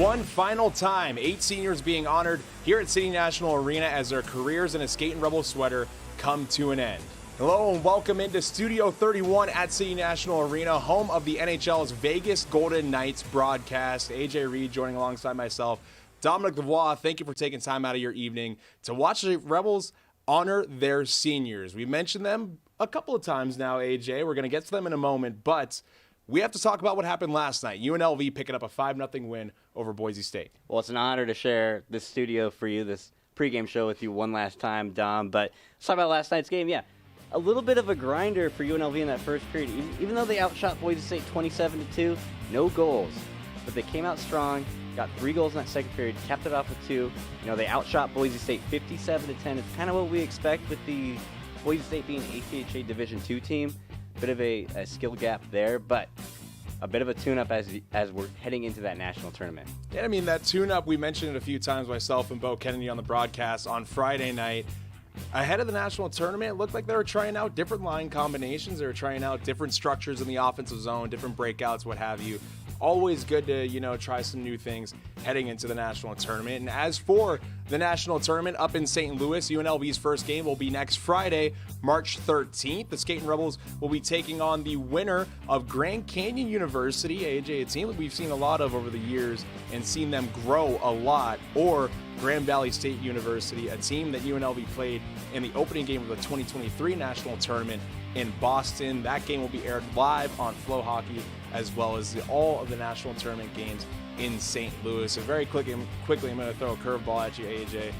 One final time, 8 seniors being honored here at City National Arena as their careers in a Skating Rebel sweater come to an end. Hello and welcome into Studio 31 at City National Arena, home of the NHL's Vegas Golden Knights broadcast. AJ Reed joining alongside myself. Dominic Lavoie, thank you for taking time out of your evening to watch the Rebels honor their seniors. We mentioned them a couple of times now, AJ. We're going to get to them in a moment, but we have to talk about what happened last night. UNLV picking up a 5-0 win over Boise State. Well, it's an honor to share this studio for you, this pregame show with you one last time, Dom. But let's talk about last night's game. Yeah, a little bit of a grinder for UNLV in that first period. Even though they outshot Boise State 27-2, no goals. But they came out strong, got 3 goals in that second period, capped it off with 2. You know, they outshot Boise State 57-10. It's kind of what we expect with the Boise State being an ACHA Division II team. Bit of a skill gap there, but a bit of a tune-up as we're heading into that national tournament. Yeah, I mean, that tune-up, we mentioned it a few times, myself and Bo Kennedy on the broadcast on Friday night. Ahead of the national tournament, it looked like they were trying out different line combinations. They were trying out different structures in the offensive zone, different breakouts, what have you. Always good to, try some new things heading into the national tournament. And as for the national tournament up in St. Louis, UNLV's first game will be next Friday, March 13th. The Skating Rebels will be taking on the winner of Grand Canyon University, AJ, a team that we've seen a lot of over the years and seen them grow a lot, or Grand Valley State University, a team that UNLV played in the opening game of the 2023 national tournament in Boston. That game will be aired live on Flow Hockey, as well as all of the national tournament games in St. Louis. So very quickly, I'm going to throw a curveball at you, AJ.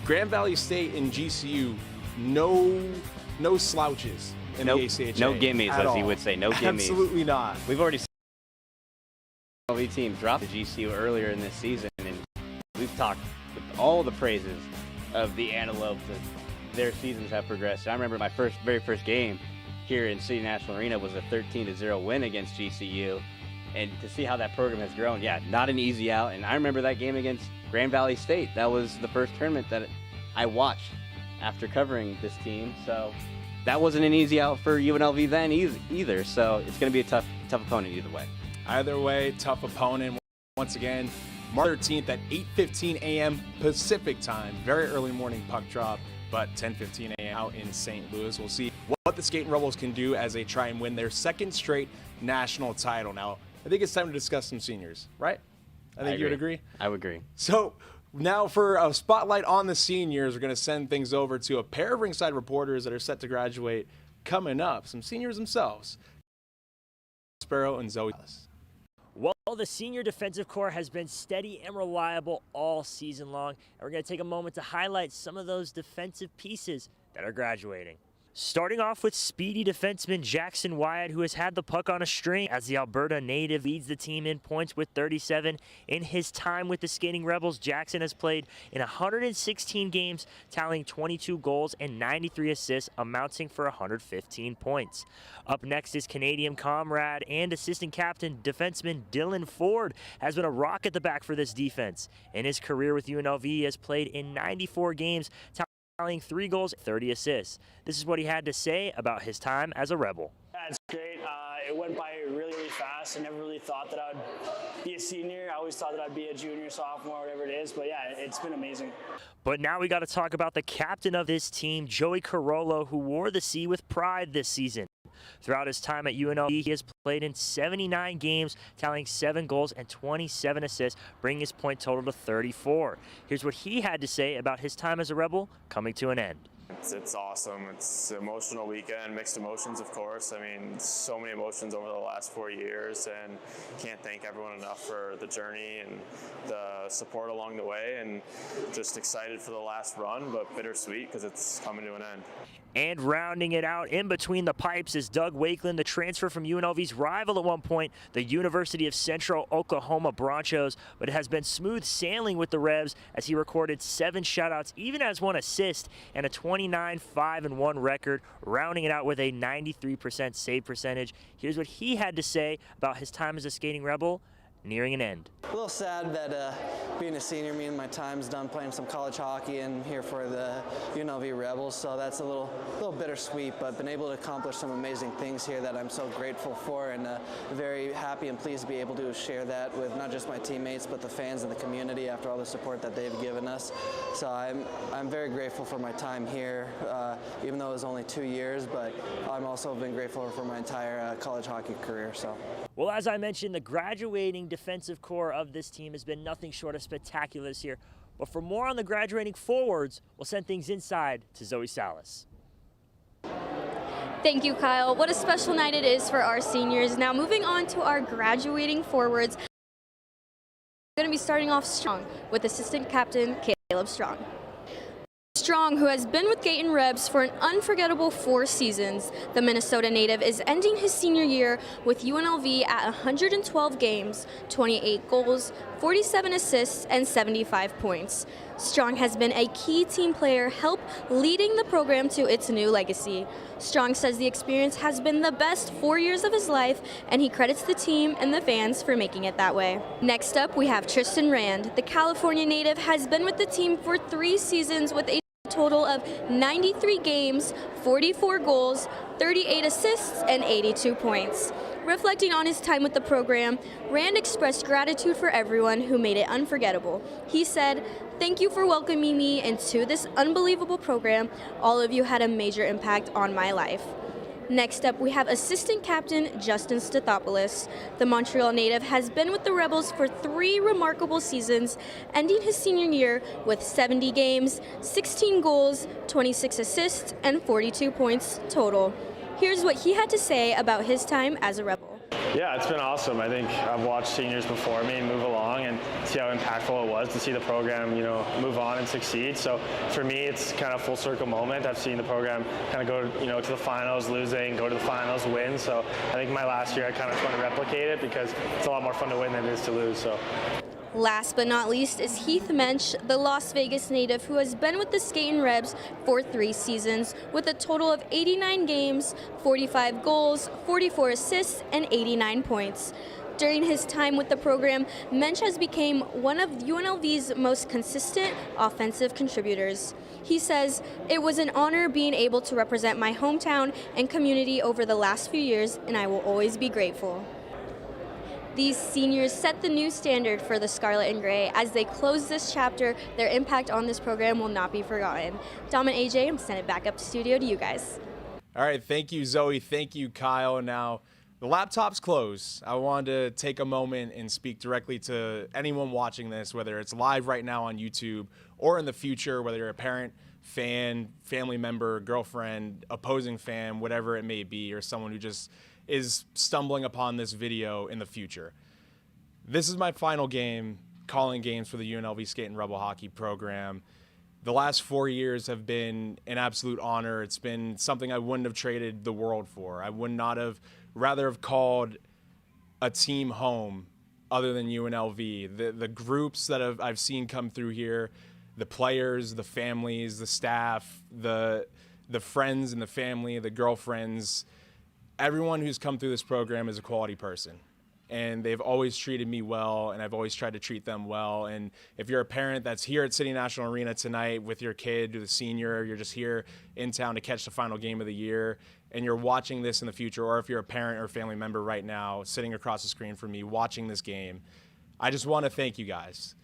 Grand Valley State and GCU, no slouches in the ACHA. No gimmies, as he would say. No gimmies. Absolutely not. We've already seen the UNLV team drop the GCU earlier in this season, and we've talked with all the praises of the Antelopes as their seasons have progressed. I remember my very first game here in City National Arena was a 13-0 win against GCU. And to see how that program has grown, yeah, not an easy out. And I remember that game against Grand Valley State. That was the first tournament that I watched after covering this team. So that wasn't an easy out for UNLV then either. So it's going to be a tough opponent either way. Either way, tough opponent. Once again, March 13th at 8:15 a.m. Pacific time. Very early morning puck drop, but 10:15 a.m. out in St. Louis. We'll see what the Skating Rebels can do as they try and win their second straight national title. Now, I think it's time to discuss some seniors, right? I think you would agree? I would agree. So now for a spotlight on the seniors, we're going to send things over to a pair of ringside reporters that are set to graduate coming up. Some seniors themselves, Sparrow and Zoe. Well, the senior defensive core has been steady and reliable all season long, and we're going to take a moment to highlight some of those defensive pieces that are graduating. Starting off with speedy defenseman Jackson Wyatt, who has had the puck on a string as the Alberta native leads the team in points with 37. In his time with the Skating Rebels, Jackson has played in 116 games, tallying 22 goals and 93 assists, amounting for 115 points. Up next is Canadian comrade and assistant captain defenseman Dylan Ford, has been a rock at the back for this defense. In his career with UNLV, he has played in 94 games, tallying 3 goals, 30 assists. This is what he had to say about his time as a Rebel. Yeah, it's great. It went by really, really fast. I never really thought that I'd be a senior. I always thought that I'd be a junior, sophomore, whatever it is. But yeah, it's been amazing. But now we got to talk about the captain of this team, Joey Carollo, who wore the C with pride this season. Throughout his time at UNLV, he has played in 79 games, tallying 7 goals and 27 assists, bringing his point total to 34. Here's what he had to say about his time as a Rebel coming to an end. It's awesome. It's an emotional weekend, mixed emotions, of course. I mean, so many emotions over the last 4 years, and can't thank everyone enough for the journey and the support along the way, and just excited for the last run, but bittersweet because it's coming to an end. And rounding it out in between the pipes is Doug Wakeland, the transfer from UNLV's rival at one point, the University of Central Oklahoma Broncos, but it has been smooth sailing with the Rebs as he recorded 7 shutouts, even has 1 assist, and a 29-5-1 record, rounding it out with a 93% save percentage. Here's what he had to say about his time as a Skating Rebel nearing an end. A little sad that being a senior, me and my time's done playing some college hockey and here for the UNLV Rebels, so that's a little bittersweet, but been able to accomplish some amazing things here that I'm so grateful for, and very happy and pleased to be able to share that with not just my teammates but the fans and the community after all the support that they've given us. So I'm very grateful for my time here, even though it was only 2 years, but I'm also been grateful for my entire college hockey career. So. Well, as I mentioned, the graduating defensive core of this team has been nothing short of spectacular this year. But for more on the graduating forwards, we'll send things inside to Zoe Salas. Thank you, Kyle. What a special night it is for our seniors. Now moving on to our graduating forwards. We're going to be starting off strong with assistant captain Caleb Strong. Strong, who has been with Gaeton Rebs for an unforgettable 4 seasons, the Minnesota native is ending his senior year with UNLV at 112 games, 28 goals, 47 assists, and 75 points. Strong has been a key team player, help leading the program to its new legacy. Strong says the experience has been the best 4 years of his life, and he credits the team and the fans for making it that way. Next up, we have Tristan Rand. The California native has been with the team for 3 seasons with a total of 93 games, 44 goals, 38 assists, and 82 points. Reflecting on his time with the program, Rand expressed gratitude for everyone who made it unforgettable. He said, "Thank you for welcoming me into this unbelievable program. All of you had a major impact on my life." Next up, we have assistant captain Justin Stathopoulos. The Montreal native has been with the Rebels for 3 remarkable seasons, ending his senior year with 70 games, 16 goals, 26 assists, and 42 points total. Here's what he had to say about his time as a Rebel. Yeah, it's been awesome. I think I've watched seniors before me move along and see how impactful it was to see the program, move on and succeed. So for me, it's kind of full circle moment. I've seen the program kind of go, to the finals, losing, go to the finals, win. So I think my last year I kind of just want to replicate it because it's a lot more fun to win than it is to lose. So. Last but not least is Heath Mensch, the Las Vegas native who has been with the Gaeton Rebs for 3 seasons with a total of 89 games, 45 goals, 44 assists, and 89 points. During his time with the program, Mensch has become one of UNLV's most consistent offensive contributors. He says, "It was an honor being able to represent my hometown and community over the last few years, and I will always be grateful." These seniors set the new standard for the Scarlet and Gray. As they close this chapter, their impact on this program will not be forgotten. Dom and AJ, I'm sending it back up to studio to you guys. All right, thank you, Zoe. Thank you, Kyle. Now, the laptop's closed. I wanted to take a moment and speak directly to anyone watching this, whether it's live right now on YouTube or in the future, whether you're a parent, fan, family member, girlfriend, opposing fan, whatever it may be, or someone who just is stumbling upon this video in the future. This is my final game calling games for the UNLV Skate and Rebel Hockey program. The last 4 years have been an absolute honor. It's been something I wouldn't have traded the world for. I would not have rather have called a team home other than UNLV. The groups that I've seen come through here, the players, the families, the staff, the friends and the family, the girlfriends, everyone who's come through this program is a quality person, and they've always treated me well, and I've always tried to treat them well. And if you're a parent that's here at City National Arena tonight with your kid or the senior, you're just here in town to catch the final game of the year, and you're watching this in the future, or if you're a parent or family member right now sitting across the screen from me watching this game, I just want to thank you guys.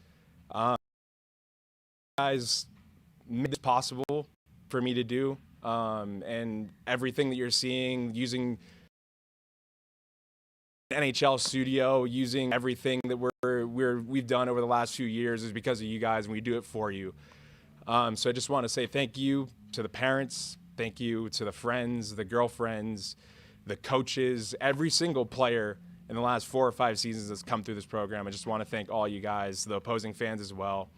You guys made this possible for me to do. And everything that you're seeing, using NHL studio, using everything that we've done over the last few years is because of you guys, and we do it for you. So I just want to say thank you to the parents, thank you to the friends, the girlfriends, the coaches, every single player in the last 4 or 5 seasons that's come through this program. I just want to thank all you guys, the opposing fans as well.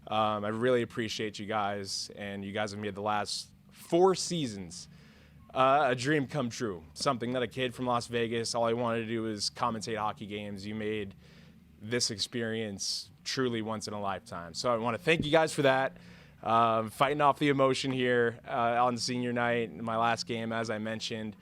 I really appreciate you guys, and you guys have made the last 4 seasons a dream come true. Something that a kid from Las Vegas, all I wanted to do was commentate hockey games. You made this experience truly once in a lifetime. So I want to thank you guys for that. Fighting off the emotion here on senior night, my last game, as I mentioned.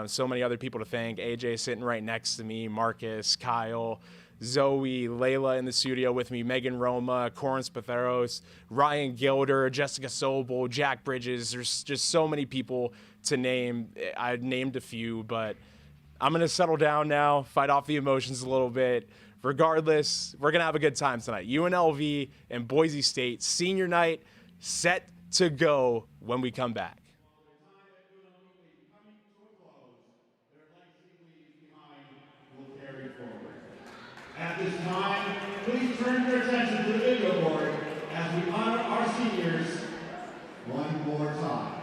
So many other people to thank. AJ sitting right next to me, Marcus, Kyle, Zoe, Layla in the studio with me, Megan Roma, Corin Spatheros, Ryan Gilder, Jessica Sobel, Jack Bridges. There's just so many people to name. I named a few, but I'm going to settle down now, fight off the emotions a little bit. Regardless, we're going to have a good time tonight. UNLV and Boise State, senior night, set to go when we come back. At this time, please turn your attention to the video board as we honor our seniors one more time.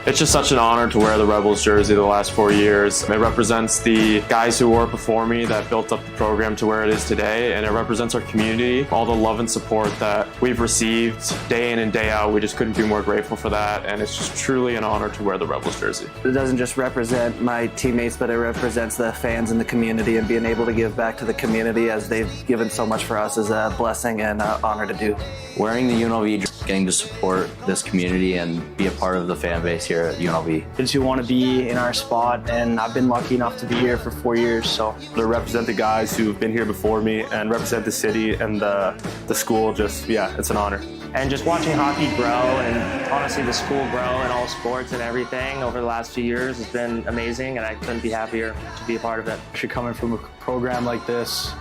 It's just such an honor to wear the Rebels jersey the last 4 years. It represents the guys who wore it before me that built up the program to where it is today, and it represents our community, all the love and support that we've received day in and day out. We just couldn't be more grateful for that, and it's just truly an honor to wear the Rebels jersey. It doesn't just represent my teammates, but it represents the fans in the community, and being able to give back to the community as they've given so much for us is a blessing and an honor to do. Wearing the UNLV jersey, getting to support this community and be a part of the fan base here at UNLV. Kids who want to be in our spot, and I've been lucky enough to be here for 4 years. So to represent the guys who've been here before me and represent the city and the school, just, yeah, it's an honor. And just watching hockey grow and honestly the school grow in all sports and everything over the last few years has been amazing, and I couldn't be happier to be a part of it. Actually coming from a program like this,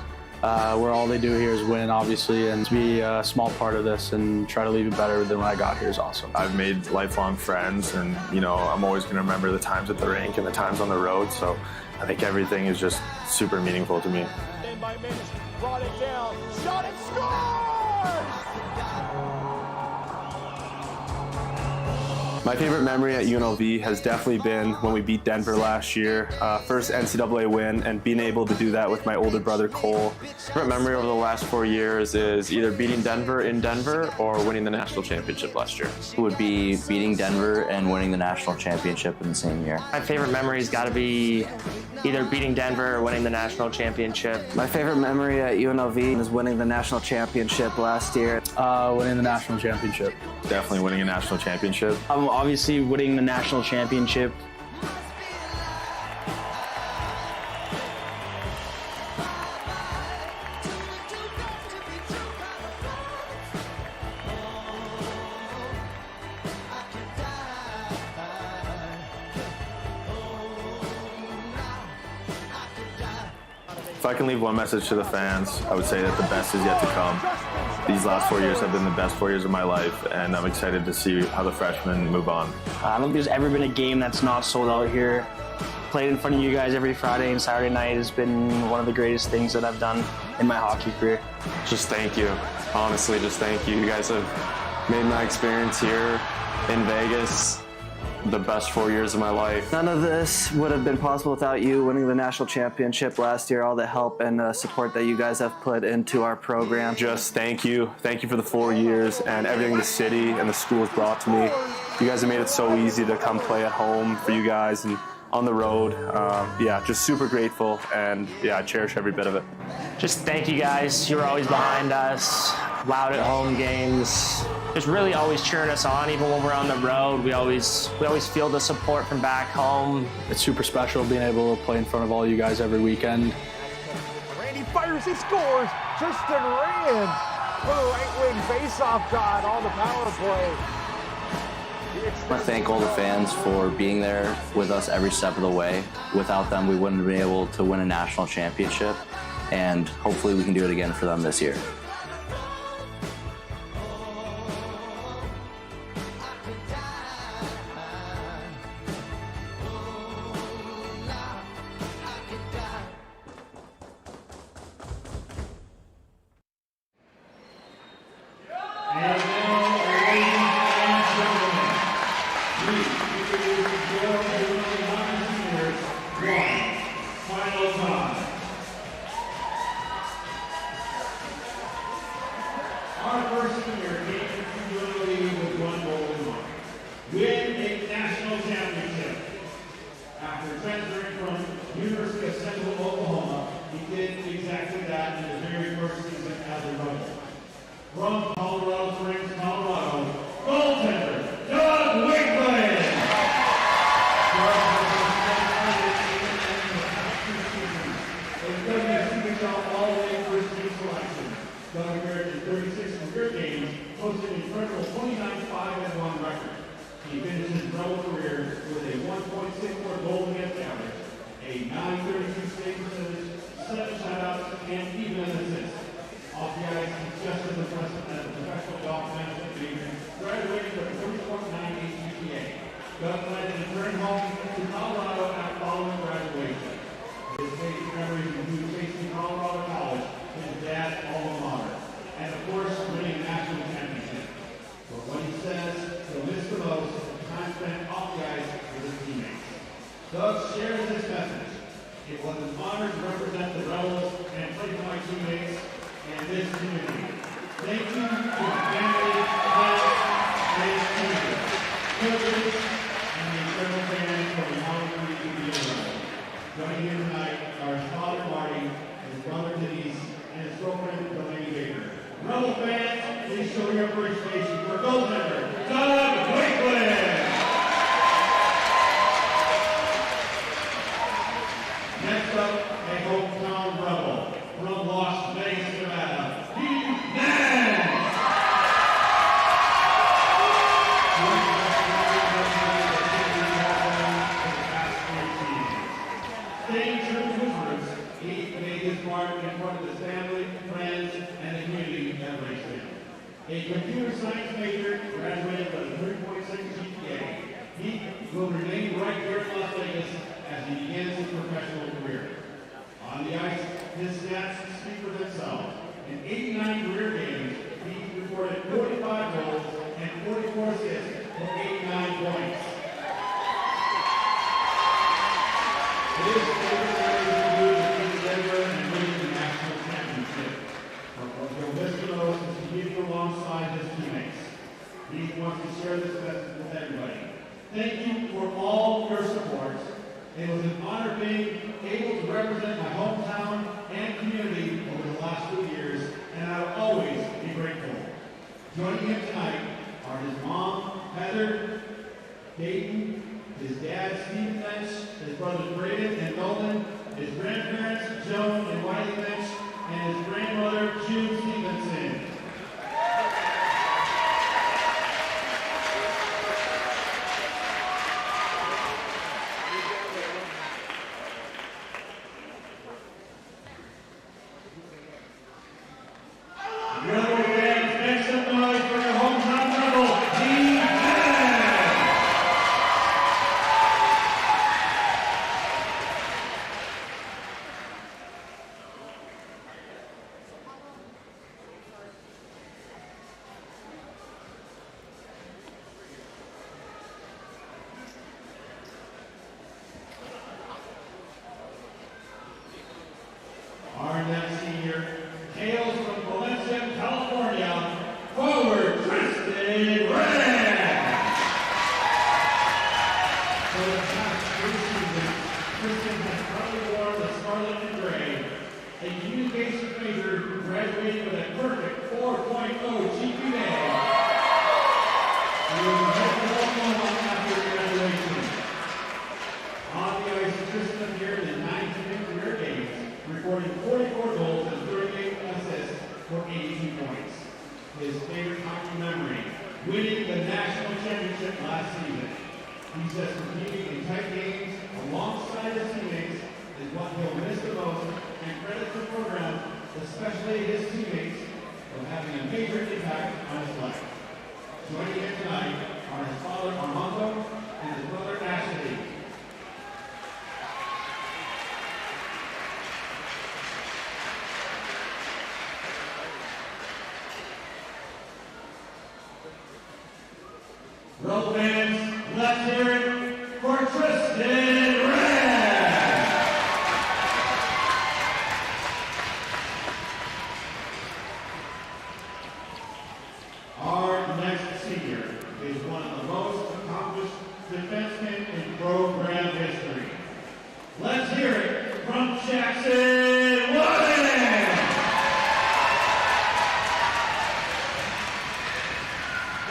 where all they do here is win, obviously, and to be a small part of this and try to leave it better than when I got here is awesome. I've made lifelong friends, and I'm always going to remember the times at the rink and the times on the road, so I think everything is just super meaningful to me. By Minch, brought it down, shot and scores! My favorite memory at UNLV has definitely been when we beat Denver last year. First NCAA win, and being able to do that with my older brother Cole. Favorite memory over the last 4 years is either beating Denver in Denver or winning the national championship last year. It would be beating Denver and winning the national championship in the same year. My favorite memory's got to be either beating Denver or winning the national championship. My favorite memory at UNLV is winning the national championship last year. Winning the national championship. Definitely winning a national championship. Obviously winning the national championship. If I can leave one message to the fans, I would say that the best is yet to come. These last 4 years have been the best 4 years of my life, and I'm excited to see how the freshmen move on. I don't think there's ever been a game that's not sold out here. Played in front of you guys every Friday and Saturday night has been one of the greatest things that I've done in my hockey career. Just thank you. Honestly, just thank you. You guys have made my experience here in Vegas the best 4 years of my life. None of this would have been possible without you winning the national championship last year, all the help and support that you guys have put into our program. Just thank you. Thank you for the 4 years and everything the city and the school has brought to me. You guys have made it so easy to come play at home for you guys and on the road. Yeah, just super grateful, and yeah, I cherish every bit of it. Just thank you guys. You were always behind us, loud at home games. Just really always cheering us on, even when we're on the road. We always feel the support from back home. It's super special being able to play in front of all you guys every weekend. Randy fires, he scores. Tristan Rand for the right wing faceoff shot on the power play. I want to thank all the fans for being there with us every step of the way. Without them, we wouldn't have been able to win a national championship, and hopefully we can do it again for them this year. From Colorado Springs, Doug shares this message. It was an honor to represent the Rebels and play for my teammates and this community. Thank you to my family, friends, and teammates, coaches, and the incredible fans for allowing me to be a Rebel. Joining here tonight are his father, Marty, his brother, Denise, and his girlfriend, Delaney Baker. Rebel fans, please show your appreciation for goaltender, Doug Wakeland. Next up, a hometown Rebel from Las Vegas, Nevada, Steve Nance. Staying true to his roots, he made his mark in front of his family, friends, and the community that raised him. A computer science major, graduated with a 3.6 GPA. He will remain right here in Las Vegas as he begins his professional career. On the ice, his stats speak for themselves. In 89 career games, he recorded 45 goals and 44 assists for 89 points. His favorite areas include defeating Denver and winning the national championship. He'll miss the most as competing alongside his teammates. He wants to share this message with everybody. Thank you for all your support. It was an honor being able to represent my hometown and community over the last 2 years, and I will always be grateful. Joining him tonight are his mom, Heather, Dayton, his dad, Steve Lynch, his brothers Braden and Nolan, his grandparents, Joan and Wiley Lynch, and his grandmother, June Stevenson. Rebel fans, make some noise for your hometown Rebel, Steve Nance. Our next senior hails from Valencia, California, forward Tristan Rand. For the past 3 seasons, Tristan has proudly worn the scarlet and gray, a communications major who graduated with a perfect 4.0 GPA. He was head to Oklahoma after graduation. On the ice, Tristan appeared in 19 career games, recording 44 goals and 38 assists for 82 points. His favorite hockey memory, winning the national championship last season. He says competing in tight games alongside his teammates is what he'll miss the most, and credits the program, especially his teammates, for having a major impact on his life. Joining him tonight are his father Armando and his brother Ashley. Rebel fans, let's hear it for Tristan Rand. Our next senior is one of the most accomplished defensemen in program history. Let's hear it from Jackson Williams.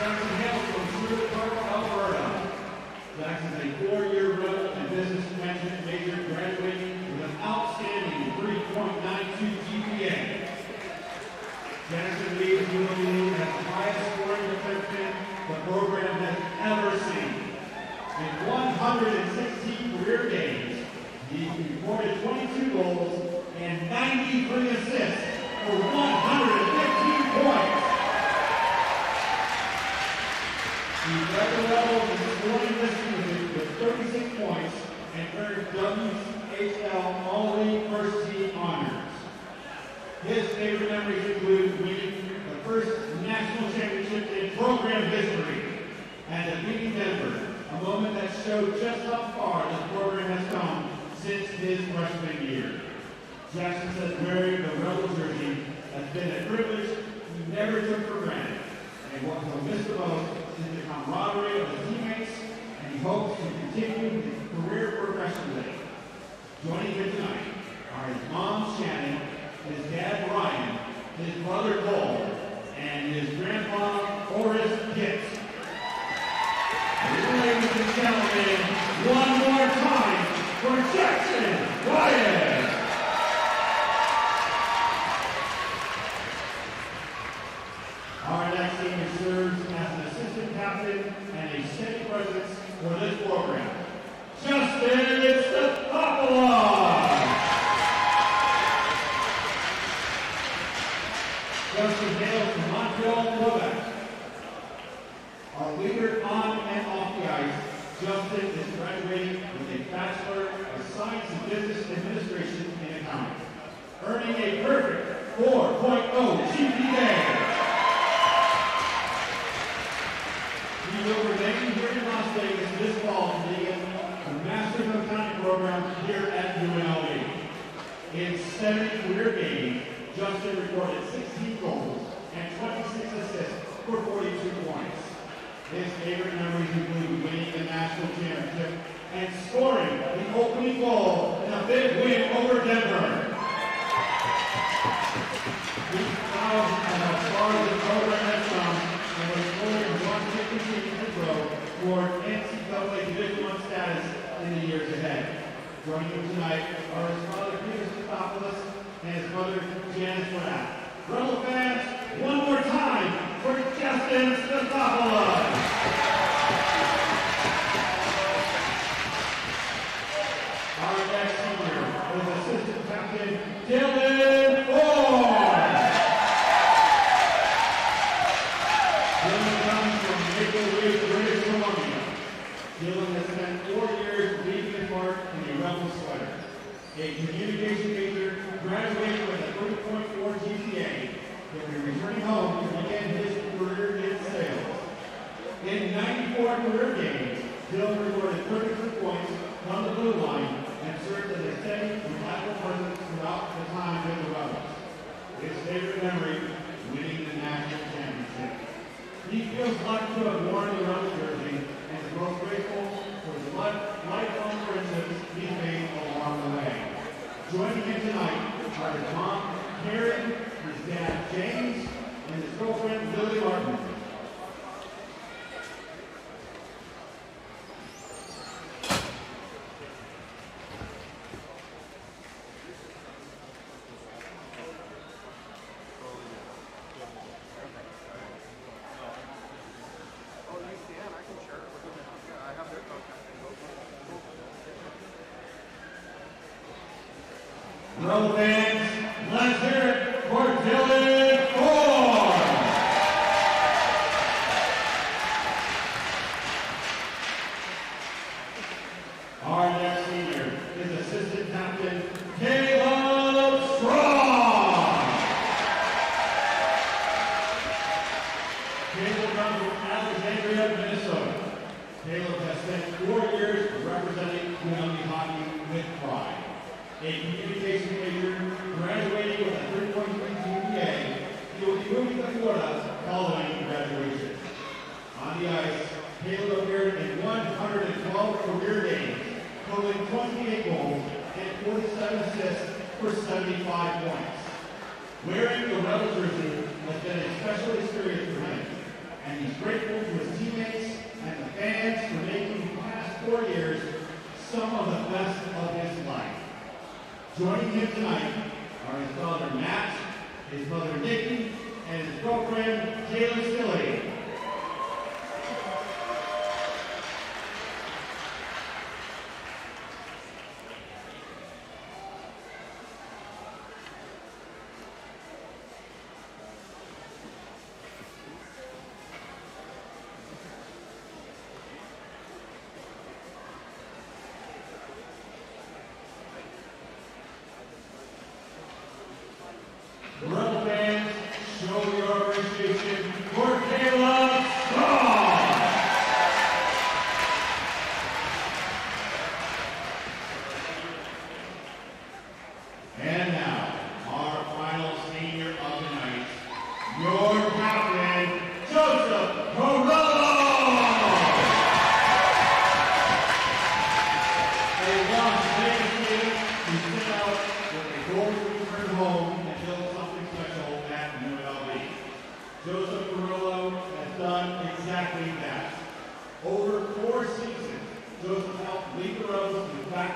Jackson hails from Seward Park, Alberta. Jackson is a 4-year Rebel and business management major, graduating with an outstanding 3.92 GPA. Jackson leads UNLV as the highest scoring defenseman the program has ever seen. In 116 career games, he recorded 22 goals and 93 assists for 115 points. He led the Rebels in scoring this season with 36 points and earned WHL All-League First Team honors. His favorite memories include winning the first national championship in program history and defeating Denver, a moment that showed just how far this program has Joining him tonight are his mom, Shannon, his dad, Ryan, his brother, Cole, and his grandpa, Horace Gibbs. Ladies and gentlemen, one more time for Jackson Ryan. Our next senior serves as an assistant captain and a steady presence for this program. Justin Stefopoulos. Justin hails from Montreal, Quebec. Our leader on and off the ice, Justin is graduating with a Bachelor of Science in Business Administration in Accounting, earning a perfect 4.0 GPA. He will remain here in Las Vegas this fall to begin the Master's of Accounting program here at UNLV. In 7 career games, Justin recorded 16 goals and 26 assists for 42 points. His favorite memories include winning the national championship and scoring the opening goal in a big win over Denver. He's proud of how far the program has come and was going to want to continue to grow toward NCAA Division I status in the years ahead. Joining him tonight are his father, Peter Stefopoulos, and his mother, Janice Rapp. Rebel fans, one more time for Justin Stefopoulos. Our next senior is assistant captain Dylan Ford. Dylan comes from Maple Ridge, British Columbia. Dylan has spent 4 years leading his mark in a Rebel sweater. A communication major, graduating with a 3.4 GPA, he'll be returning home to begin his career in sales. In 94 career games, Dylan recorded 33 points from the blue line and served as a steady, reliable presence throughout the time with the Rebels. His favorite memory, winning the national championship. He feels lucky to have worn the Rebel jersey and is most grateful for the lifelong friendships he's made along the way. Joining him tonight are his mom, Karen, his dad, James, and his girlfriend, Lily Martin. Rebel fans, let's hear it for Dylan Ford. Our next senior is assistant captain Caleb Strong. Caleb comes from Alexandria, Minnesota. Caleb has spent 4 years representing UNLV hockey with pride. A communication major, graduating with a 3.3 GPA, he will be moving to Florida following graduation. On the ice, Caleb appeared in 112 career games, totaling 28 goals and 47 assists for 75 points. Wearing the Rebel jersey has been a special experience for him, and he's grateful to his teammates and the fans for making the past 4 years some of the best of his life. Joining him tonight are his father Matt, his mother Nikki, and his girlfriend Kayla Stilley. Rebel fans, show your appreciation for Caleb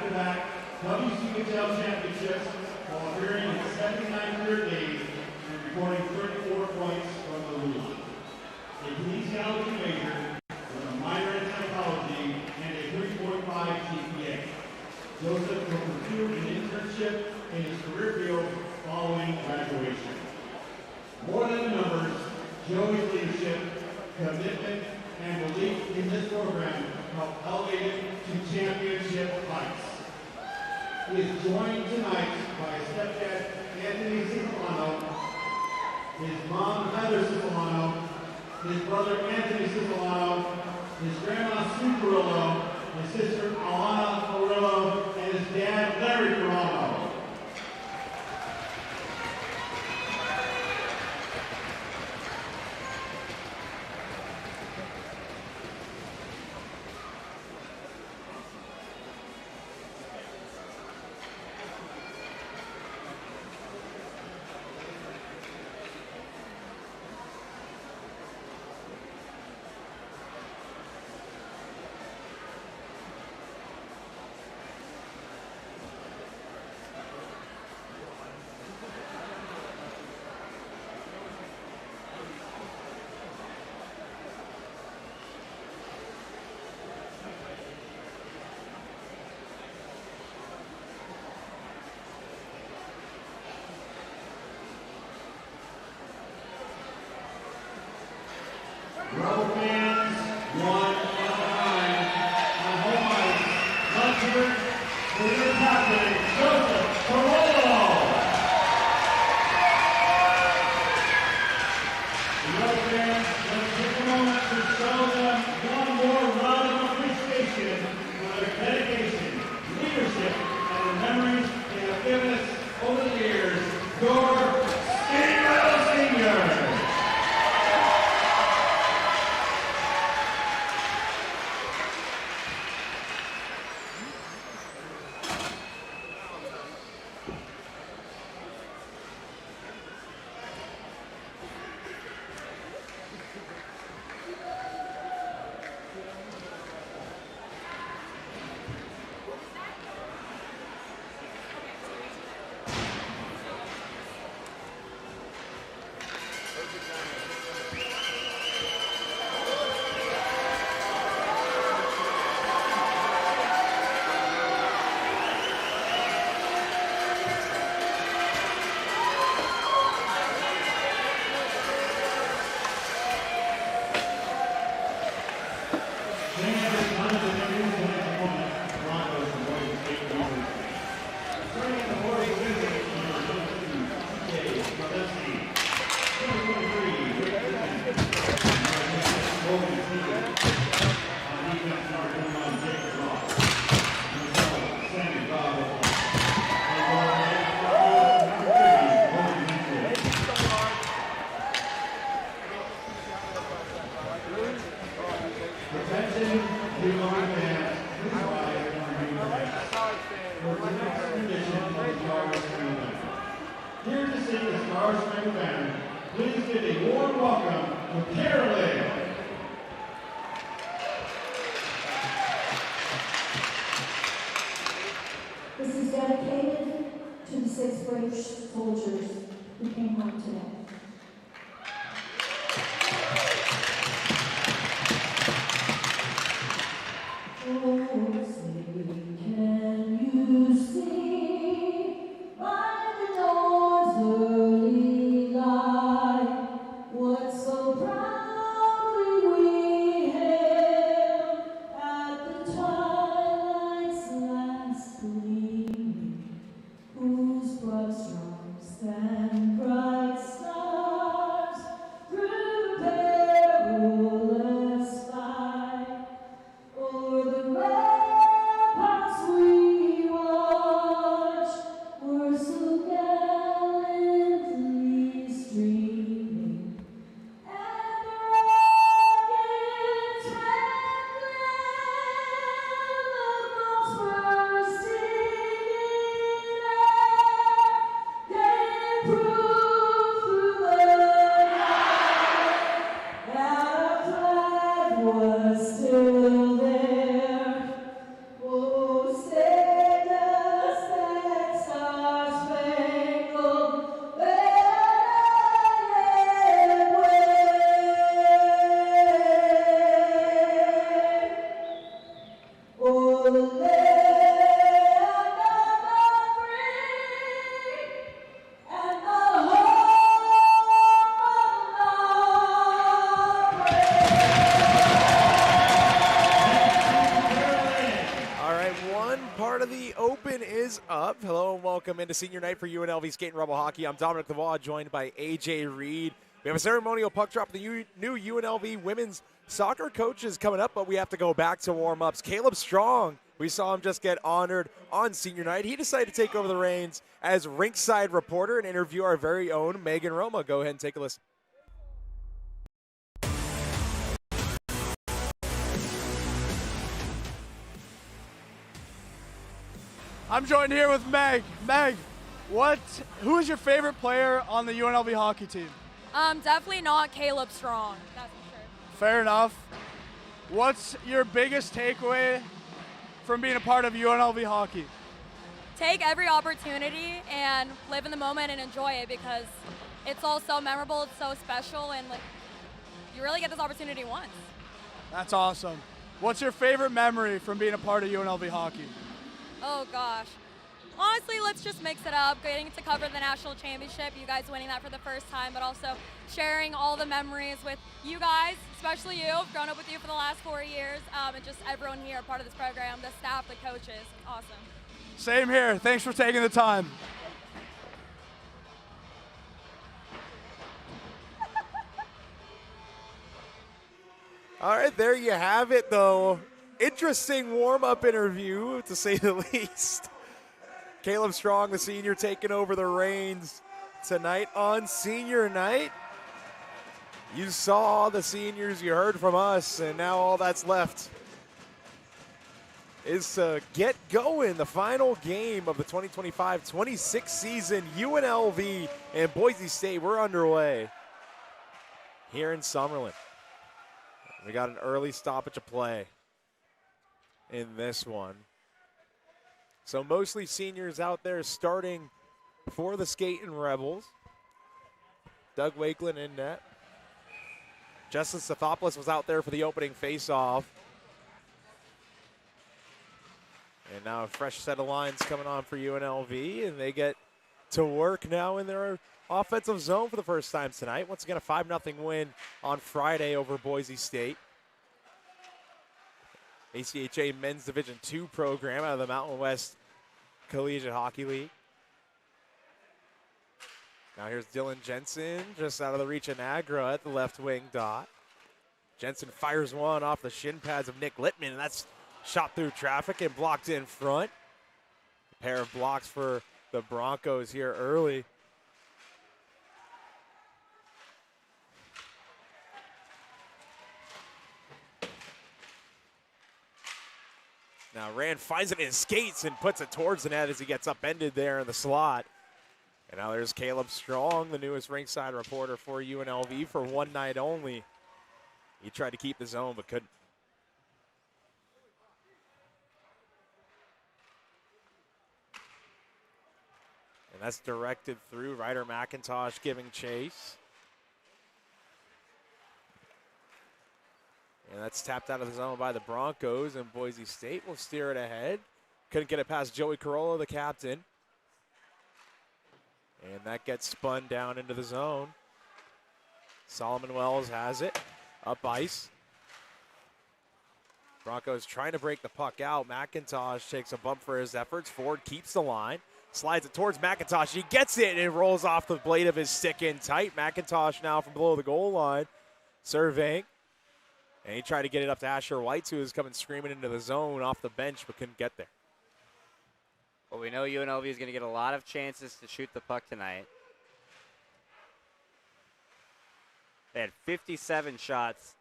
back-to-back WCHL championships while appearing in 79 career days and recording 34 points from the blue line. A kinesiology major with a minor in psychology and a 3.5 GPA. Joseph will pursue an internship in his career field following graduation. More than the numbers, Joey's leadership, commitment, and belief in this program helped elevate it to championship heights. He is joined tonight by his stepdad, Anthony Cicilano, his mom, Heather Cicilano, his brother, Anthony Cicilano, his grandma, Sue Carrillo, his sister, Alana Carrillo, and his dad, Larry Carrillo. Rebel fans, 1 behind on home ice. Let's hear it for your captain, Joseph Carollo. Rebel fans, let's take a moment to show them one more round of appreciation for their dedication, leadership, and the memories they have given us over the years. Your seniors. Here to sing the Star Spangled Banner, please give a warm welcome to Carolyn. This is dedicated to the 6 brave soldiers who came home today. Oh, say, can you see by the dawn's early light what so proudly we hailed at the twilight's last gleaming, whose broad strong and bright stars Open is up. Hello and welcome into senior night for UNLV Skate and Rebel Hockey. I'm Dominic Lavoie, joined by AJ Reed. We have a ceremonial puck drop. The new UNLV women's soccer coaches coming up, but we have to go back to warm-ups. Caleb Strong, we saw him just get honored on senior night. He decided to take over the reins as rinkside reporter and interview our very own Megan Roma. Go ahead and take a listen. I'm joined here with Meg. Meg, who is your favorite player on the UNLV hockey team? Definitely not Caleb Strong, that's for sure. Fair enough. What's your biggest takeaway from being a part of UNLV hockey? Take every opportunity and live in the moment and enjoy it because it's all so memorable, it's so special, and like you really get this opportunity once. That's awesome. What's your favorite memory from being a part of UNLV hockey? Oh gosh. Honestly, let's just mix it up. Getting to cover the national championship, you guys winning that for the first time, but also sharing all the memories with you guys, especially you. I've grown up with you for the last 4 years, and just everyone here, part of this program, the staff, the coaches. Awesome. Same here. Thanks for taking the time. All right, there you have it, though. Interesting warm-up interview, to say the least. Caleb Strong, the senior, taking over the reins tonight on senior night. You saw the seniors, you heard from us, and now all that's left is to get going. The final game of the 2025-26 season, UNLV and Boise State, we're underway here in Summerlin. We got an early stoppage of play in this one. So mostly seniors out there starting for the Skating Rebels. Doug Wakeland in net. Justin Stathopoulos was out there for the opening face-off. And now a fresh set of lines coming on for UNLV, and they get to work now in their offensive zone for the first time tonight. Once again, a 5-0 win on Friday over Boise State. ACHA Men's Division II program out of the Mountain West Collegiate Hockey League. Now here's Dylan Jensen, just out of the reach of Nagra at the left wing dot. Jensen fires one off the shin pads of Nick Littman, and that's shot through traffic and blocked in front. A pair of blocks for the Broncos here early. Now Rand finds it in his skates and puts it towards the net as he gets upended there in the slot. And now there's Caleb Strong, the newest rinkside reporter for UNLV for one night only. He tried to keep the zone but couldn't. And that's directed through. Ryder McIntosh giving chase. And that's tapped out of the zone by the Broncos, and Boise State will steer it ahead. Couldn't get it past Joey Carollo, the captain. And that gets spun down into the zone. Solomon Wells has it, up ice. Broncos trying to break the puck out. McIntosh takes a bump for his efforts. Ford keeps the line, slides it towards McIntosh. He gets it, and it rolls off the blade of his stick in tight. McIntosh now from below the goal line, surveying. And he tried to get it up to Asher White, who was coming screaming into the zone off the bench, but couldn't get there. Well, we know UNLV is going to get a lot of chances to shoot the puck tonight. They had 57 shots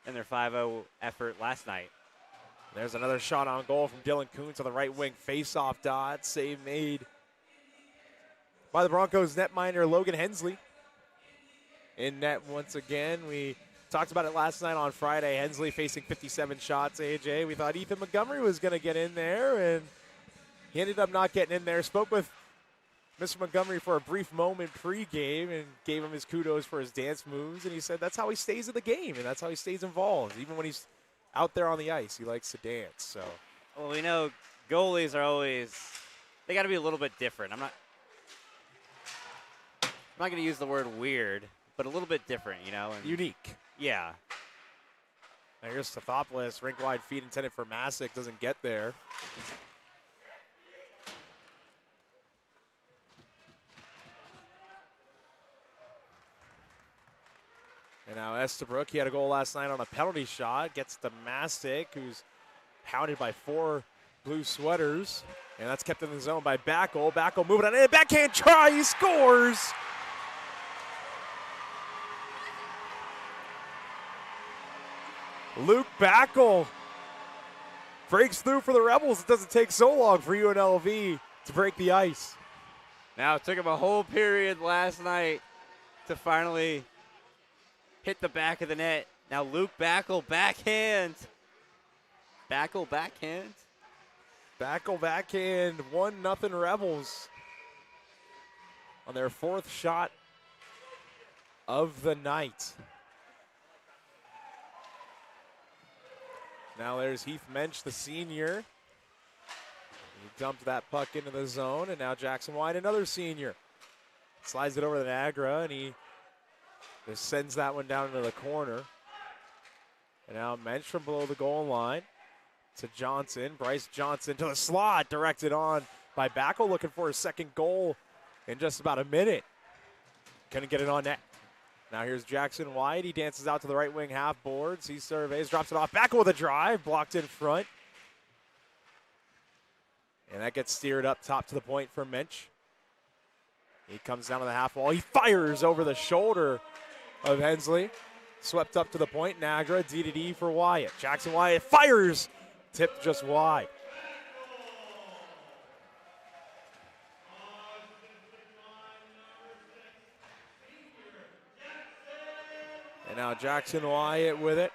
in their 5-0 effort last night. There's another shot on goal from Dylan Kuntz on the right wing. Face-off dot, save made by the Broncos netminder Logan Hensley. In net once again. We talked about it last night on Friday. Hensley facing 57 shots, AJ. We thought Ethan Montgomery was going to get in there, and he ended up not getting in there. Spoke with Mr. Montgomery for a brief moment pregame and gave him his kudos for his dance moves, and he said that's how he stays in the game, and that's how he stays involved. Even when he's out there on the ice, he likes to dance. So, well, we know goalies are always, they got to be a little bit different. I'm not going to use the word weird, but a little bit different, you know. And unique. Yeah. Now here's Stathopoulos, rink wide feed intended for Masick, doesn't get there. now Estabrook, he had a goal last night on a penalty shot. Gets to Mastic, who's pounded by 4 blue sweaters. And that's kept in the zone by Backel. Backel moving on in. Backhand try. He scores. Luke Backel breaks through for the Rebels. It doesn't take so long for UNLV to break the ice. Now, it took him a whole period last night to finally hit the back of the net. Now, Luke Backel, backhand. Backel, backhand. Backel backhand, 1-0 Rebels on their 4th shot of the night. Now there's Heath Mensch, the senior. He dumped that puck into the zone, and now Jackson White, another senior. Slides it over to Nagra, and he just sends that one down into the corner. And now Mensch from below the goal line to Johnson. Bryce Johnson to the slot, directed on by Backel, looking for his 2nd goal in just about a minute. Couldn't get it on net. Now here's Jackson White. He dances out to the right wing half boards. He surveys, drops it off. Backel with a drive, blocked in front. And that gets steered up top to the point for Mensch. He comes down to the half wall. He fires over the shoulder of Hensley. Swept up to the point. Nagra, D-to-D for Wyatt. Jackson Wyatt fires. Tipped just wide. And now Jackson Wyatt with it.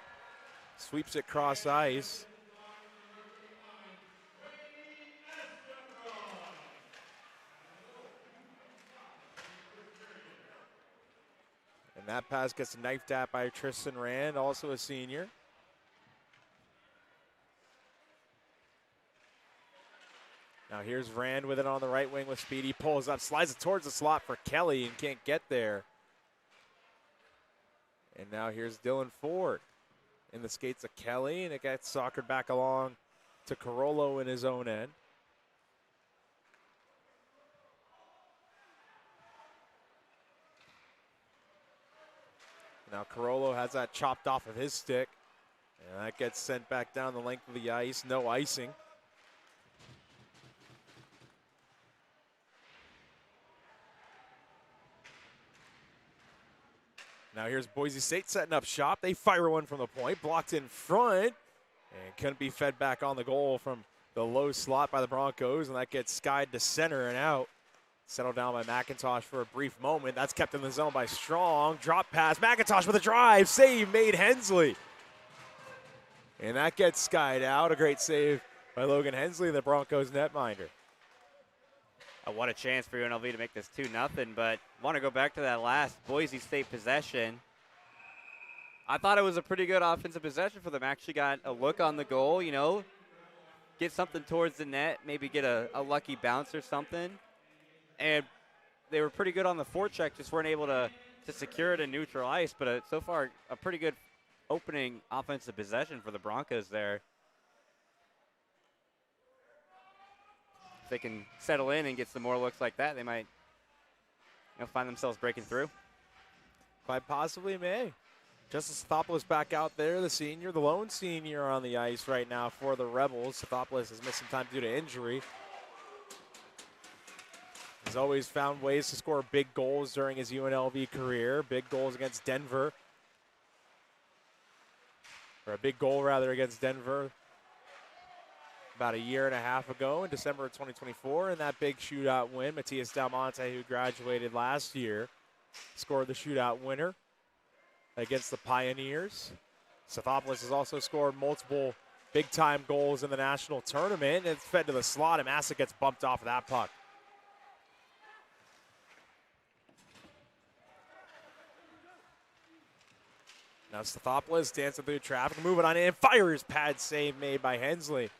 Sweeps it cross ice. And that pass gets knifed at by Tristan Rand, also a senior. Now here's Rand with it on the right wing with speed. He pulls up, slides it towards the slot for Kelly and can't get there. And now here's Dylan Ford in the skates of Kelly, and it gets soccered back along to Carollo in his own end. Now Carollo has that chopped off of his stick, and that gets sent back down the length of the ice. No icing. Now here's Boise State setting up shop. They fire one from the point, blocked in front, and couldn't be fed back on the goal from the low slot by the Broncos, and that gets skied to center and out. Settled down by McIntosh for a brief moment. That's kept in the zone by Strong. Drop pass. McIntosh with a drive. Save made Hensley. And that gets skied out. A great save by Logan Hensley, the Broncos netminder. What a chance for UNLV to make this 2-0, but want to go back to that last Boise State possession. I thought it was a pretty good offensive possession for them. Actually got a look on the goal, you know, get something towards the net, maybe get a lucky bounce or something. And they were pretty good on the forecheck, just weren't able to secure it in neutral ice. But so far, a pretty good opening offensive possession for the Broncos there. If they can settle in and get some more looks like that, they might find themselves breaking through. Quite possibly may. Justice Sothopoulos back out there, the senior, the lone senior on the ice right now for the Rebels. Sothopoulos has missed some time due to injury. He's always found ways to score big goals during his UNLV career. Big goals against Denver. Or a big goal, rather, against Denver about a year and a half ago in December of 2024. And that big shootout win, Matias Dalmonte, who graduated last year, scored the shootout winner against the Pioneers. Sothopoulos has also scored multiple big-time goals in the national tournament. It's fed to the slot, and Massa gets bumped off of that puck. Now Sothopoulos dancing through traffic, moving on in, fires, pad save made by Hensley.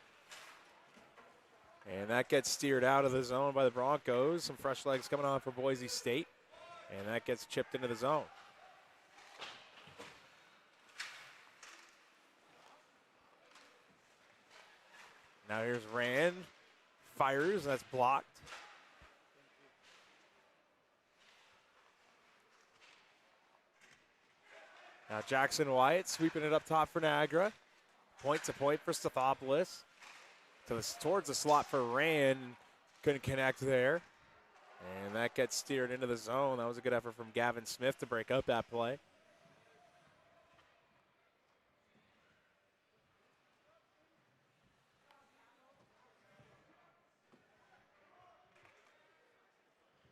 And that gets steered out of the zone by the Broncos. Some fresh legs coming on for Boise State. And that gets chipped into the zone. Now here's Rand, fires, and that's blocked. Now Jackson Wyatt sweeping it up top for Niagara. Point to point for Stathopoulos. Towards the slot for Rand. Couldn't connect there. And that gets steered into the zone. That was a good effort from Gavin Smith to break up that play.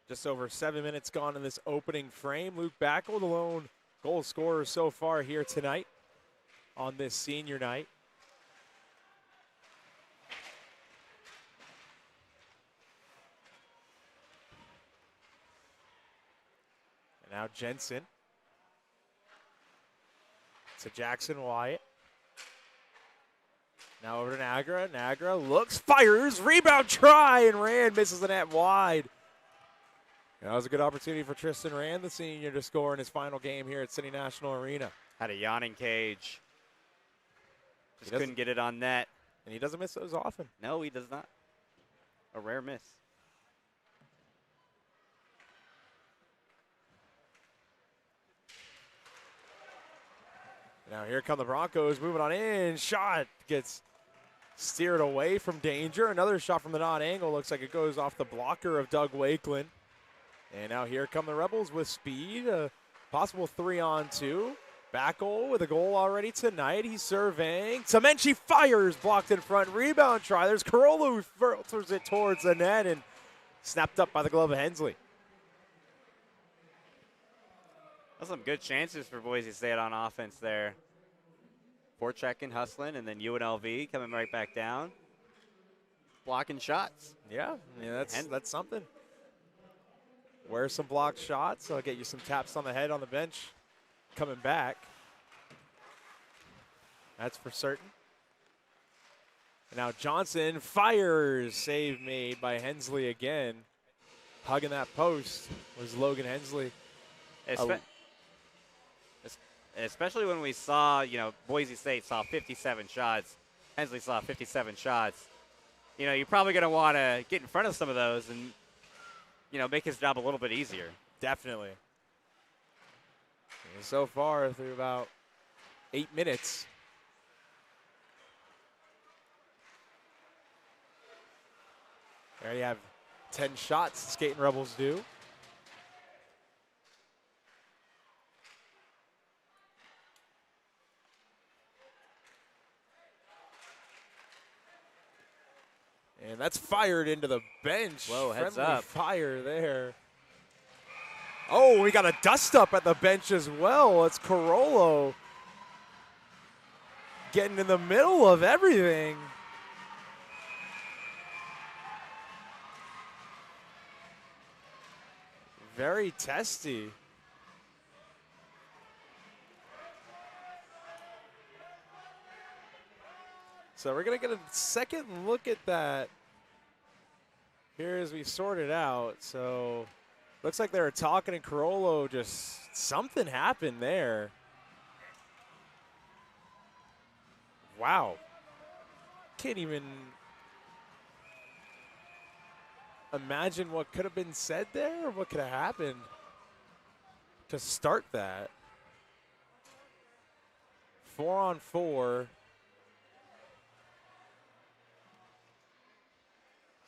Just over 7 minutes gone in this opening frame. Luke Backel, the lone goal scorer so far here tonight on this senior night. And now Jensen to Jackson Wyatt. Now over to Niagara. Niagara looks, fires, rebound try, and Rand misses the net wide. That was a good opportunity for Tristan Rand, the senior, to score in his final game here at City National Arena. Had a yawning cage. Just couldn't get it on net. And he doesn't miss those often. No, he does not. A rare miss. Now here come the Broncos, moving on in. Shot gets steered away from danger. Another shot from the non-angle. Looks like it goes off the blocker of Doug Wakeland. And now here come the Rebels with speed. Possible 3-on-2. Backel with a goal already tonight. He's surveying. Semenchi fires, blocked in front. Rebound try. There's Carolla who filters it towards the net and snapped up by the glove of Hensley. That's some good chances for Boise State on offense there. Forechecking, hustling, and then UNLV coming right back down. Blocking shots. Yeah, that's something. Wear some blocked shots. I'll get you some taps on the head on the bench coming back. That's for certain. And now Johnson fires. Save made by Hensley again. Hugging that post was Logan Hensley. Especially when we saw, Boise State saw 57 shots. Hensley saw 57 shots. You're probably going to want to get in front of some of those and make his job a little bit easier. Definitely. And so far, through about 8 minutes. There you have 10 shots the Skating Rebels do. And that's fired into the bench. Whoa, heads Friendly up. fire there. Oh, we got a dust up at the bench as well. It's Carollo getting in the middle of everything. Very testy. So we're going to get a second look at that here as we sort it out. So looks like they were talking and Carollo, just something happened there. Wow. Can't even imagine what could have been said there or what could have happened to start that. 4-on-4.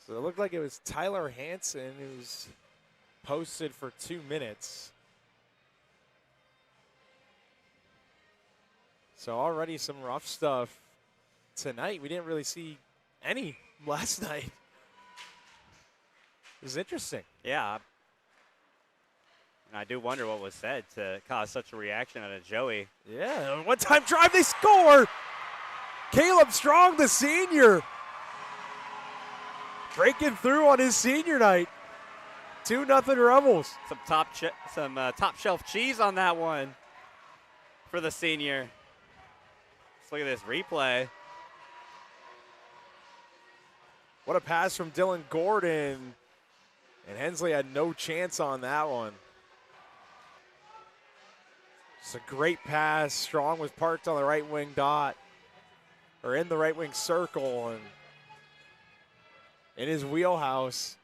So it looked like it was Tyler Hansen who's posted for 2 minutes. So already some rough stuff tonight. We didn't really see any last night. It was interesting. Yeah. And I do wonder what was said to cause such a reaction out of Joey. Yeah, one-time drive, they score! Caleb Strong, the senior, breaking through on his senior night. 2-0 Rebels. Some top shelf cheese on that one for the senior. Let's look at this replay. What a pass from Dylan Gordon. And Hensley had no chance on that one. It's a great pass. Strong was parked on the right wing dot, or in the right wing circle, and in his wheelhouse,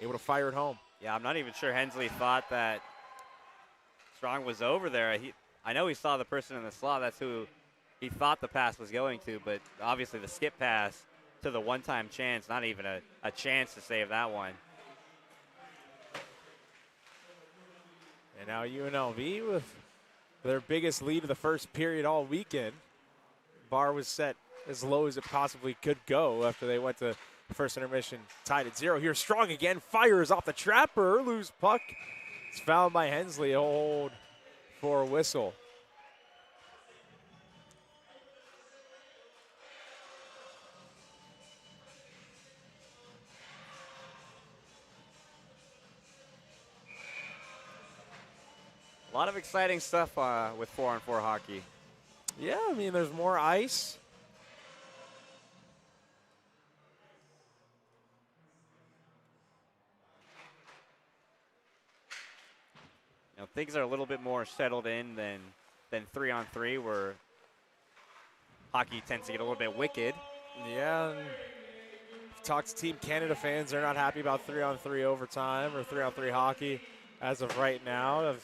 able to fire it home. Yeah, I'm not even sure Hensley thought that Strong was over there. I know he saw the person in the slot. That's who he thought the pass was going to, but obviously the skip pass to the one-time chance, not even a chance to save that one. And now UNLV with their biggest lead of the first period all weekend. Bar was set as low as it possibly could go after they went to the first intermission, tied at 0. Here Strong again, fires off the trapper, loose puck. It's fouled by Hensley, hold for a whistle. A lot of exciting stuff with 4-on-4 hockey. Yeah, I mean, there's more ice. You know, things are a little bit more settled in than 3-on-3, where hockey tends to get a little bit wicked. Yeah, and I've talked to Team Canada fans. They're not happy about 3-on-3 overtime or 3-on-3 hockey as of right now.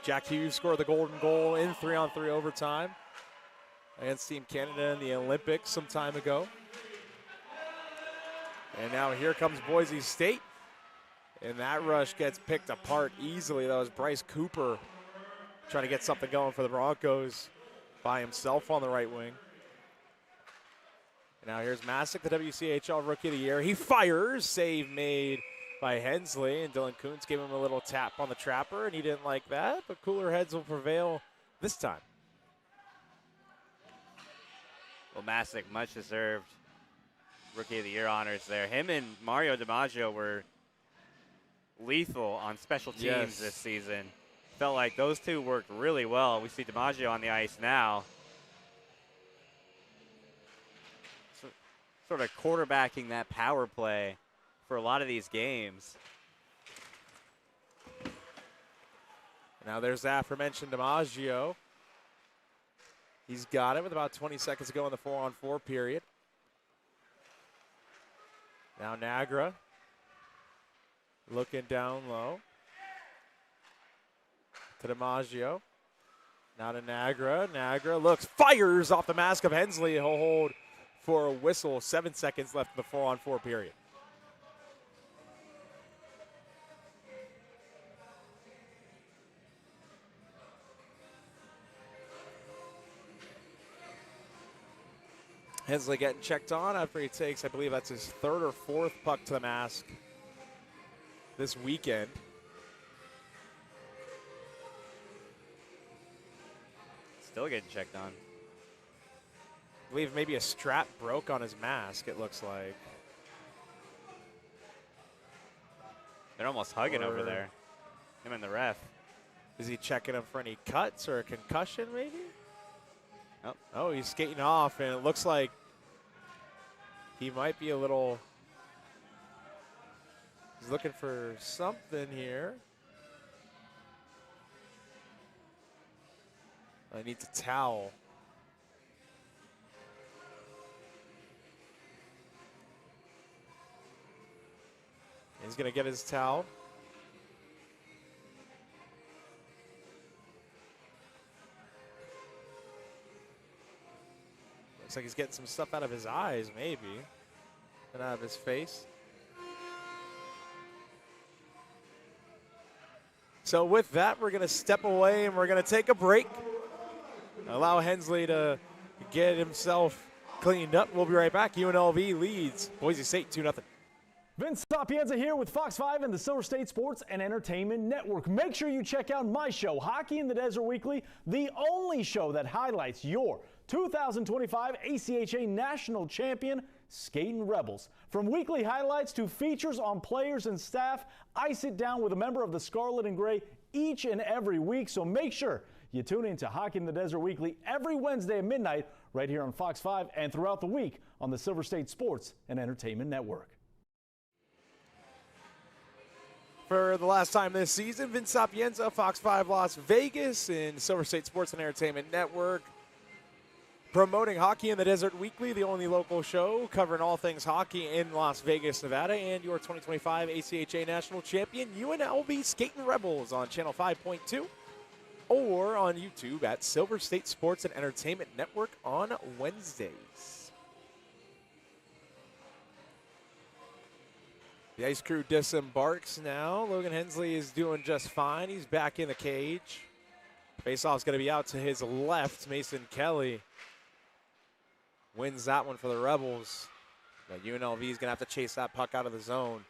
Jack Hughes scored the golden goal in 3-on-3 overtime against Team Canada in the Olympics some time ago. And now here comes Boise State. And that rush gets picked apart easily. That was Bryce Cooper trying to get something going for the Broncos by himself on the right wing. And now here's Masick, the WCHL Rookie of the Year. He fires, save made by Hensley, and Dylan Kuntz gave him a little tap on the trapper, and he didn't like that, but cooler heads will prevail this time. Well, Masick, much deserved Rookie of the Year honors there. Him and Mario DiMaggio were lethal on special teams this season. Felt like those two worked really well. We see DiMaggio on the ice now. Sort of quarterbacking that power play for a lot of these games. Now there's the aforementioned DiMaggio. He's got it with about 20 seconds to go in the 4-on-4 period. Now Nagra looking down low to DiMaggio. Now to Nagra. Nagra looks, fires off the mask of Hensley. He'll hold for a whistle. 7 seconds left in the 4-on-4 period. Hensley getting checked on after he takes, I believe that's his third or fourth puck to the mask this weekend. Still getting checked on. I believe maybe a strap broke on his mask, it looks like. They're almost hugging over there. Him and the ref. Is he checking him for any cuts or a concussion maybe? Oh, he's skating off, and it looks like he might be a little... He's looking for something here. I need a towel. He's going to get his towel. Looks like he's getting some stuff out of his eyes, maybe, and out of his face. So with that, we're going to step away and we're going to take a break. Allow Hensley to get himself cleaned up. We'll be right back. UNLV leads Boise State 2-0. Vince Sapienza here with Fox 5 and the Silver State Sports and Entertainment Network. Make sure you check out my show, Hockey in the Desert Weekly, the only show that highlights your 2025 ACHA National Champion Skating Rebels. From weekly highlights to features on players and staff, I sit down with a member of the Scarlet and Gray each and every week, so make sure you tune in to Hockey in the Desert Weekly every Wednesday at midnight right here on Fox 5 and throughout the week on the Silver State Sports and Entertainment Network. For the last time this season, Vince Sapienza, Fox 5 Las Vegas, and Silver State Sports and Entertainment Network, promoting Hockey in the Desert Weekly, the only local show covering all things hockey in Las Vegas, Nevada, and your 2025 ACHA National Champion UNLV Skating Rebels on Channel 5.2 or on YouTube at Silver State Sports and Entertainment Network on Wednesdays. The ice crew disembarks now. Logan Hensley is doing just fine. He's back in the cage. Faceoff's going to be out to his left. Mason Kelly wins that one for the Rebels. But UNLV is going to have to chase that puck out of the zone.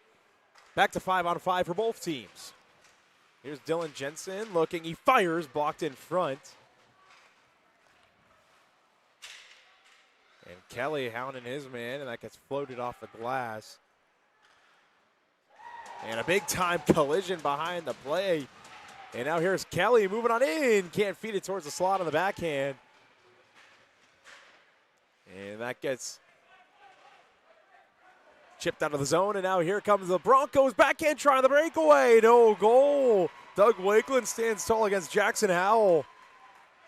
Back to 5-on-5 for both teams. Here's Dylan Jensen looking. He fires, blocked in front. And Kelly hounding his man, and that gets floated off the glass. And a big-time collision behind the play. And now here's Kelly moving on in. Can't feed it towards the slot on the backhand. And that gets chipped out of the zone. And now here comes the Broncos. Backhand trying the breakaway. No goal. Doug Wakeland stands tall against Jackson Howell,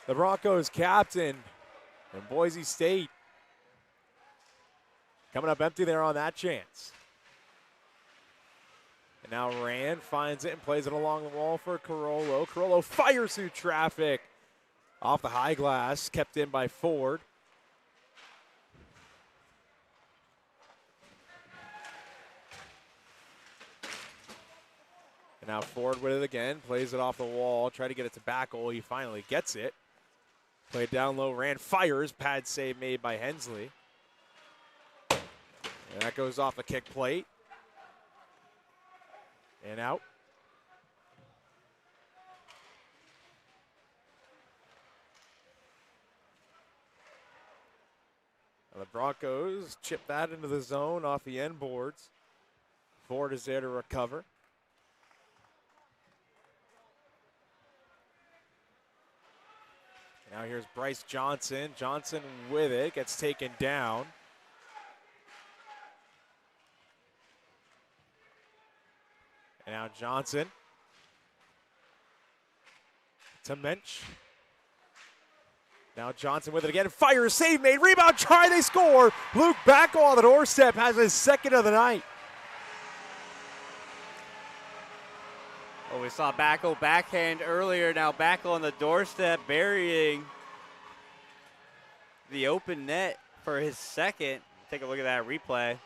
the Broncos captain and Boise State. Coming up empty there on that chance. And now Rand finds it and plays it along the wall for Carollo. Carollo fires through traffic. Off the high glass, kept in by Ford. And now Ford with it again, plays it off the wall, try to get it to Backel. He finally gets it. Played down low, Rand fires, pad save made by Hensley. And that goes off the kick plate. And out. And the Broncos chip that into the zone off the end boards. Ford is there to recover. Now here's Bryce Johnson. Johnson with it, gets taken down. And now Johnson to Mensch. Now Johnson with it again. Fire, save made, rebound, try, they score. Luke Backel on the doorstep has his second of the night. Well, we saw Backel backhand earlier. Now Backel on the doorstep burying the open net for his second. Take a look at that replay.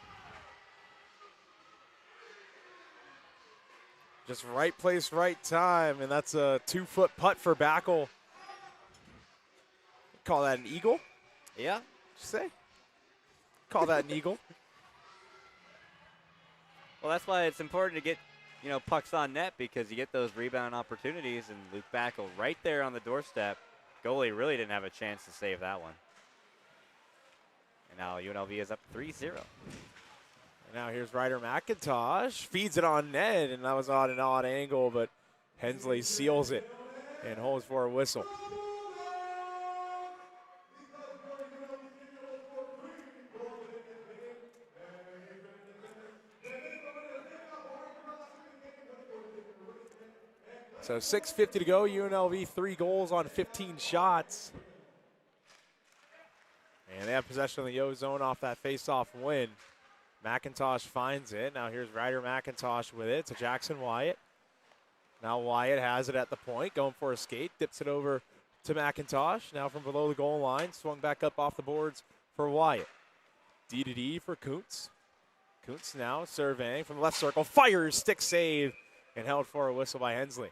Just right place, right time, and that's a 2-foot putt for Backel. Call that an eagle? Yeah. What'd you say? Call that an eagle. Well, that's why it's important to get, pucks on net, because you get those rebound opportunities, and Luke Backel right there on the doorstep. Goalie really didn't have a chance to save that one. And now UNLV is up 3-0. And now here's Ryder McIntosh. Feeds it on net, and that was on an odd angle, but Hensley seals it and holds for a whistle. So 6:50 to go. UNLV 3 goals on 15 shots. And they have possession of the O zone off that face-off win. McIntosh finds it. Now here's Ryder McIntosh with it to Jackson Wyatt. Now Wyatt has it at the point, going for a skate. Dips it over to McIntosh. Now from below the goal line, swung back up off the boards for Wyatt. D for Kuntz. Kuntz now surveying from the left circle. Fires, stick save, and held for a whistle by Hensley.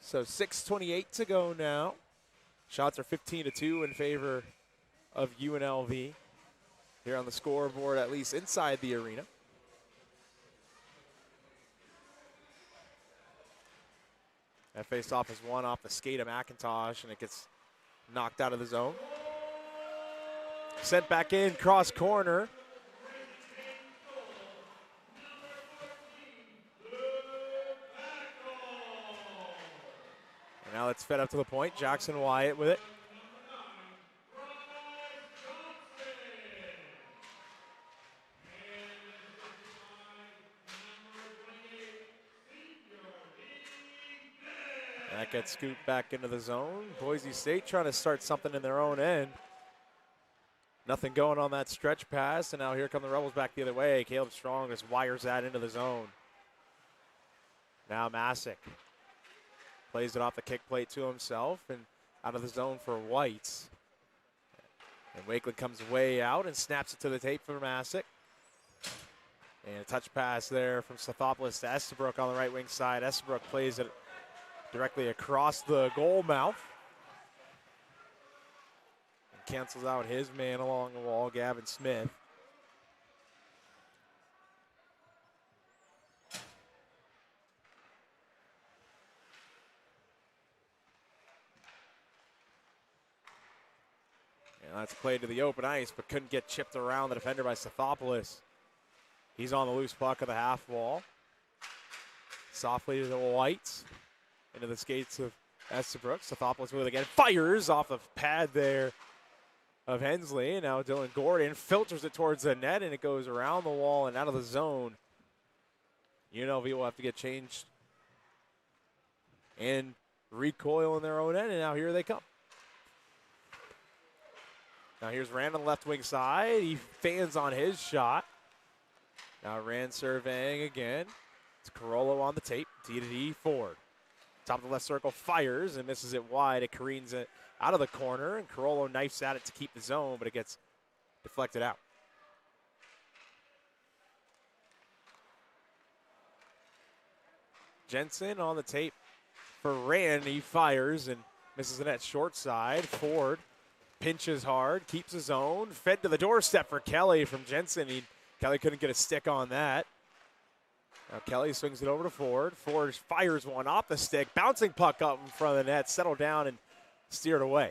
So 6:28 to go now. Shots are 15-2 in favor of UNLV. Here on the scoreboard, at least inside the arena. That face-off is one off the skate of McIntosh, and it gets knocked out of the zone. Sent back in, cross corner. And now it's fed up to the point. Jackson Wyatt with it. That gets scooped back into the zone. Boise State trying to start something in their own end. Nothing going on that stretch pass, and now here come the Rebels back the other way. Caleb Strong just wires that into the zone. Now Masick plays it off the kick plate to himself and out of the zone for Whites. And Wakeland comes way out and snaps it to the tape for Masick. And a touch pass there from Stathopoulos to Estabrook on the right wing side. Estabrook plays it directly across the goal mouth. And cancels out his man along the wall, Gavin Smith. And that's played to the open ice, but couldn't get chipped around the defender by Stathopoulos. He's on the loose puck of the half wall. Softly to the Whites. Into the skates of Estabrook. Stathopoulos with it again. Fires off the pad there of Hensley. And now Dylan Gordon filters it towards the net, and it goes around the wall and out of the zone. UNLV will have to get changed and recoil in their own end, and now here they come. Now here's Rand on the left wing side. He fans on his shot. Now Rand surveying again. It's Carollo on the tape. D to D forward. Top of the left circle, fires and misses it wide. It careens it out of the corner, and Carollo knifes at it to keep the zone, but it gets deflected out. Jensen on the tape for Rand. He fires and misses the net short side. Ford pinches hard, keeps his own. Fed to the doorstep for Kelly from Jensen. Kelly couldn't get a stick on that. Now Kelly swings it over to Ford. Ford fires one off the stick. Bouncing puck up in front of the net. Settled down and steered away.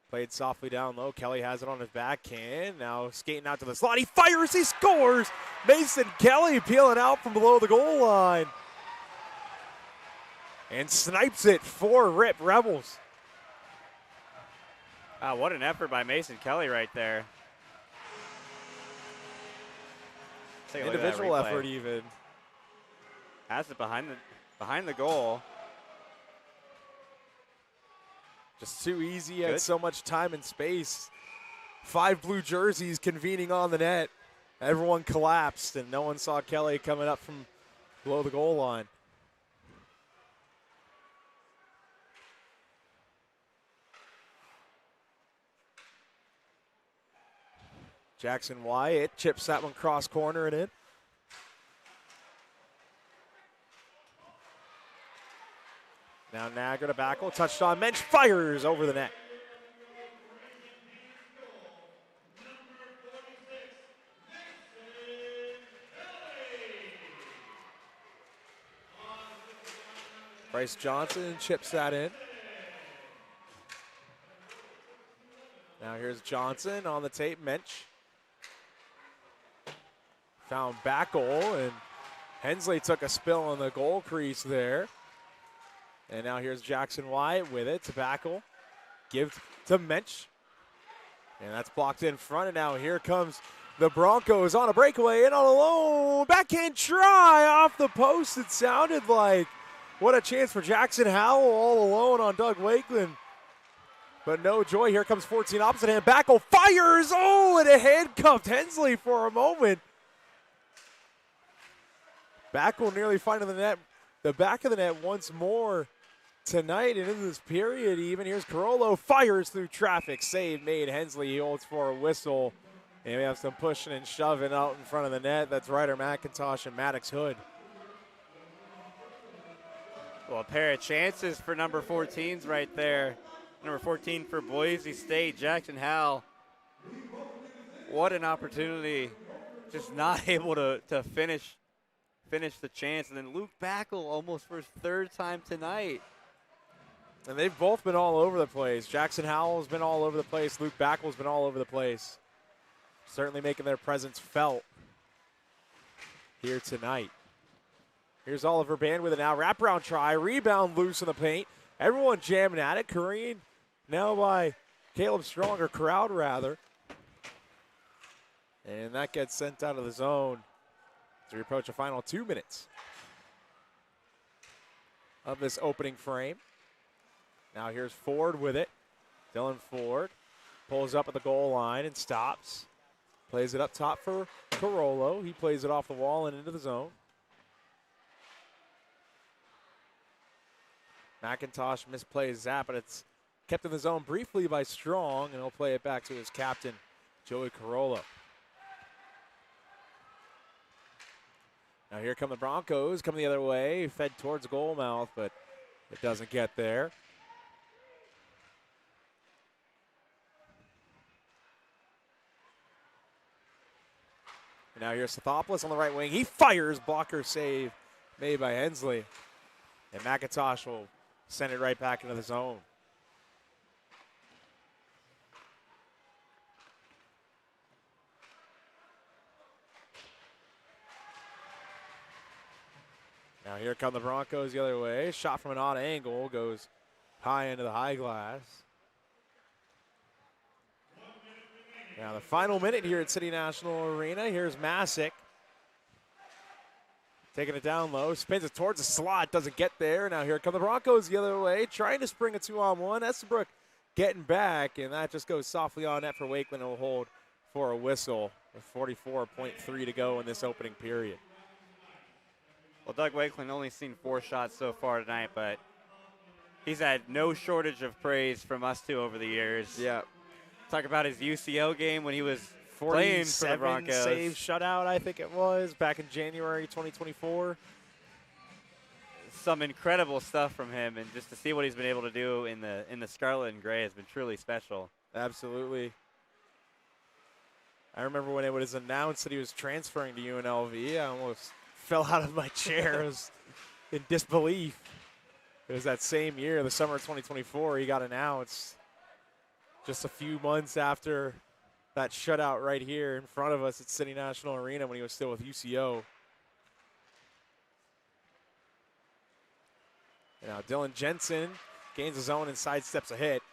Played softly down low. Kelly has it on his backhand. Now skating out to the slot. He fires. He scores. Mason Kelly peeling out from below the goal line. And snipes it for Rip Rebels. Wow, what an effort by Mason Kelly right there. Individual effort even. Has it behind the goal. Just too easy. Had so much time and space. 5 blue jerseys convening on the net. Everyone collapsed, and no one saw Kelly coming up from below the goal line. Jackson Wyatt chips that one cross corner and in. Now Nagra to Backel, touched on Mensch, fires over the net. Bryce Johnson chips that in. Now here's Johnson on the tape, Mensch. Found Backel, and Hensley took a spill on the goal crease there. And now here's Jackson Wyatt with it to Backel. Give to Mensch. And that's blocked in front, and now here comes the Broncos on a breakaway and on a low backhand try off the post, it sounded like. What a chance for Jackson Howell all alone on Doug Wakeland. But no joy, here comes 14 opposite hand. Backel fires, and it handcuffed Hensley for a moment. Backel nearly finding the net, the back of the net once more tonight and in this period even. Here's Carollo, fires through traffic. Save made. Hensley, he holds for a whistle. And we have some pushing and shoving out in front of the net. That's Ryder McIntosh and Maddox Hood. Well, a pair of chances for number 14s right there. Number 14 for Boise State, Jackson Howell. What an opportunity. Just not able to finish the chance. And then Luke Backel almost for his 3rd time tonight. And they've both been all over the place. Jackson Howell's been all over the place. Luke Backel's been all over the place. Certainly making their presence felt here tonight. Here's Oliver Band with it now. Wraparound try. Rebound loose in the paint. Everyone jamming at it. Kareem now by Caleb Strong, or Crowd rather. And that gets sent out of the zone as we approach the final 2 minutes of this opening frame. Now here's Ford with it. Dylan Ford Pulls up at the goal line and stops. Plays it up top for Carollo. He plays it off the wall and into the zone. McIntosh misplays that, but it's kept in the zone briefly by Strong, and he'll play it back to his captain, Joey Carollo. Now here come the Broncos, coming the other way, fed towards goal mouth, but it doesn't get there. And now here's Sathopoulos on the right wing. He fires, blocker save made by Hensley. And McIntosh will send it right back into the zone. Now here come the Broncos the other way. Shot from an odd angle, goes high into the high glass. Now the final minute here at City National Arena. Here's Masick. Taking it down low, spins it towards the slot, doesn't get there. Now here come the Broncos the other way, trying to spring a 2-on-1. Estabrook getting back, and that just goes softly on net for Wakeland. It will hold for a whistle with 44.3 to go in this opening period. Well, Doug Wakeland only seen 4 shots so far tonight, but he's had no shortage of praise from us two over the years. Yeah. Talk about his UCO game when he was playing for the Broncos. Save shutout, I think it was, back in January 2024. Some incredible stuff from him, and just to see what he's been able to do in the scarlet and gray has been truly special. Absolutely. I remember when it was announced that he was transferring to UNLV, I almost fell out of my chair. I was in disbelief. It was that same year, the summer of 2024, he got announced. Just a few months after that shutout right here in front of us at City National Arena when he was still with UCO. And now Dylan Jensen gains his own and sidesteps a hit.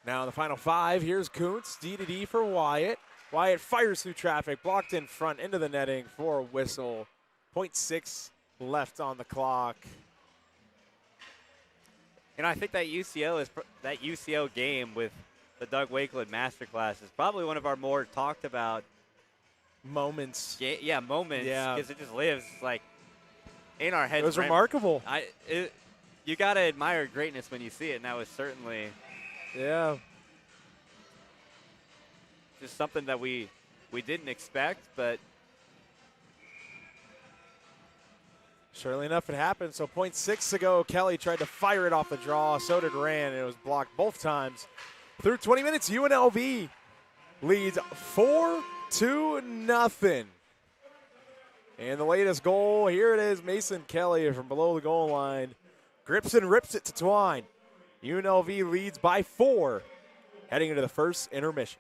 Now in the final 5, here's Kuntz, D-to-D for Wyatt. Wyatt fires through traffic, blocked in front into the netting for a whistle. 0.6 left on the clock. I think that UCO game with the Doug Wakeland masterclass is probably one of our more talked about moments. Moments. Yeah, because it just lives like in our heads. It was remarkable. You gotta admire greatness when you see it, and that was certainly just something that we didn't expect, but. Surely enough, it happened. So 0.6 to go. Kelly tried to fire it off the draw. So did Rand, and it was blocked both times. Through 20 minutes, UNLV leads 4-0. And the latest goal, here it is, Mason Kelly from below the goal line. Grips and rips it to Twine. UNLV leads by 4, heading into the first intermission.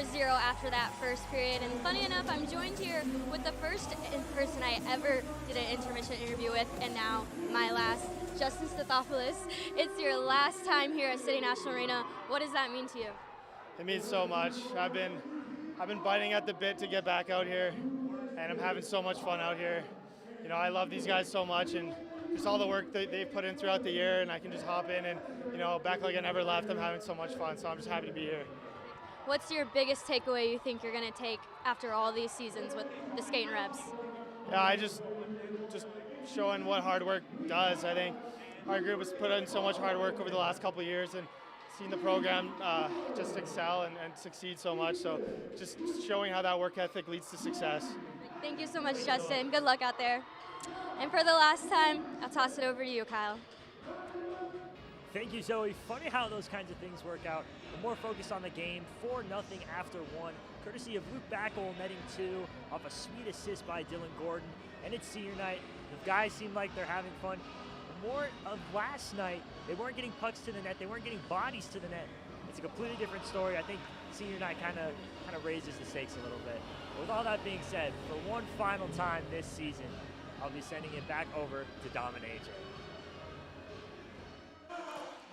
4-0 after that first period. And funny enough, I'm joined here with the first person I ever did an intermission interview with, and now my last, Justin Stathopoulos. It's your last time here at City National Arena. What does that mean to you? It means so much. I've been biting at the bit to get back out here, and I'm having so much fun out here. You know, I love these guys so much, and just all the work that they've put in throughout the year, and I can just hop in and, you know, back like I never left. I'm having so much fun, so I'm just happy to be here. What's your biggest takeaway you think you're going to take after all these seasons with the skating Rebs? Yeah, I just showing what hard work does. I think our group has put in so much hard work over the last couple of years, and seen the program just excel and succeed so much. So just showing how that work ethic leads to success. Thank you so much, Justin. Good luck out there. And for the last time, I'll toss it over to you, Kyle. Thank you, Zoe. Funny how those kinds of things work out. We're more focused on the game, 4-0 after 1, courtesy of Luke Backel netting 2 off a sweet assist by Dylan Gordon. And it's senior night. The guys seem like they're having fun. More of last night, they weren't getting pucks to the net. They weren't getting bodies to the net. It's a completely different story. I think senior night kind of raises the stakes a little bit. With all that being said, for one final time this season, I'll be sending it back over to Dom and AJ.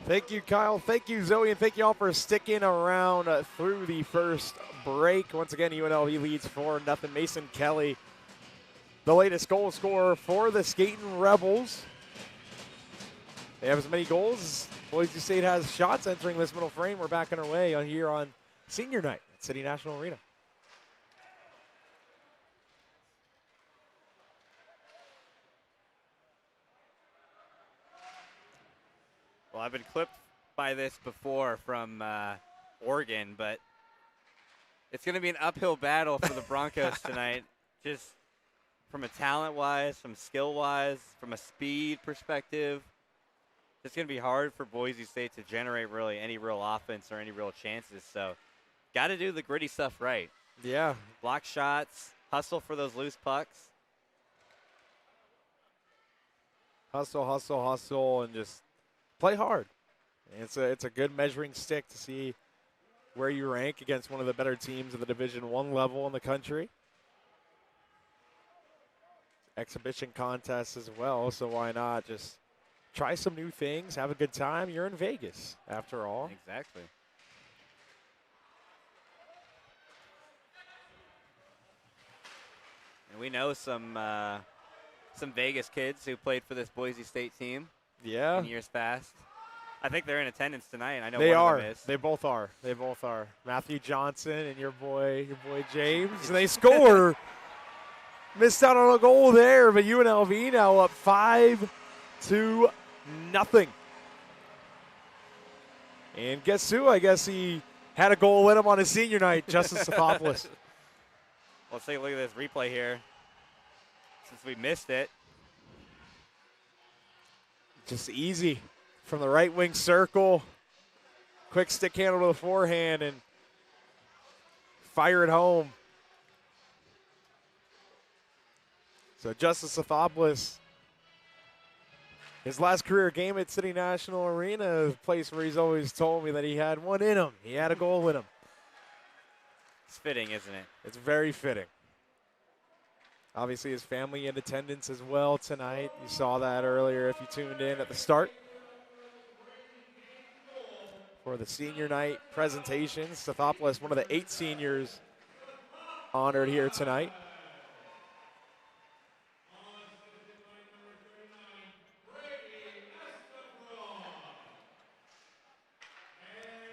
Thank you, Kyle. Thank you, Zoe, and thank you all for sticking around through the first break. Once again, UNLV leads 4-0. Mason Kelly, the latest goal scorer for the Skating Rebels. They have as many goals as Boise State has shots entering this middle frame. We're back on our way here on senior night at City National Arena. Well, I've been clipped by this before from Oregon, but it's going to be an uphill battle for the Broncos tonight, just from a talent-wise, from skill-wise, from a speed perspective. It's going to be hard for Boise State to generate really any real offense or any real chances, so got to do the gritty stuff right. Yeah. Block shots, hustle for those loose pucks. Hustle, hustle, hustle, and just play hard. It's a good measuring stick to see where you rank against one of the better teams of the Division I level in the country. Exhibition contests as well, so why not just try some new things, have a good time. You're in Vegas, after all. Exactly. And we know some Vegas kids who played for this Boise State team. Yeah. In years past. I think they're in attendance tonight. I know they one are. of them is. They both are. They both are. Matthew Johnson and your boy James. And they score. Missed out on a goal there, but UNLV now up 5-0. And guess who? I guess he had a goal in him on his senior night, Justin Stathopoulos. Let's take a look at this replay here. Since we missed it. Just easy from the right wing circle. Quick stick handle to the forehand and fire it home. So Justin Stathopoulos, his last career game at City National Arena, a place where he's always told me that he had one in him. He had a goal in him. It's fitting, isn't it? It's very fitting. Obviously his family in attendance as well tonight. You saw that earlier if you tuned in at the start. For the senior night presentation, Stathopoulos, one of the 8 seniors honored here tonight.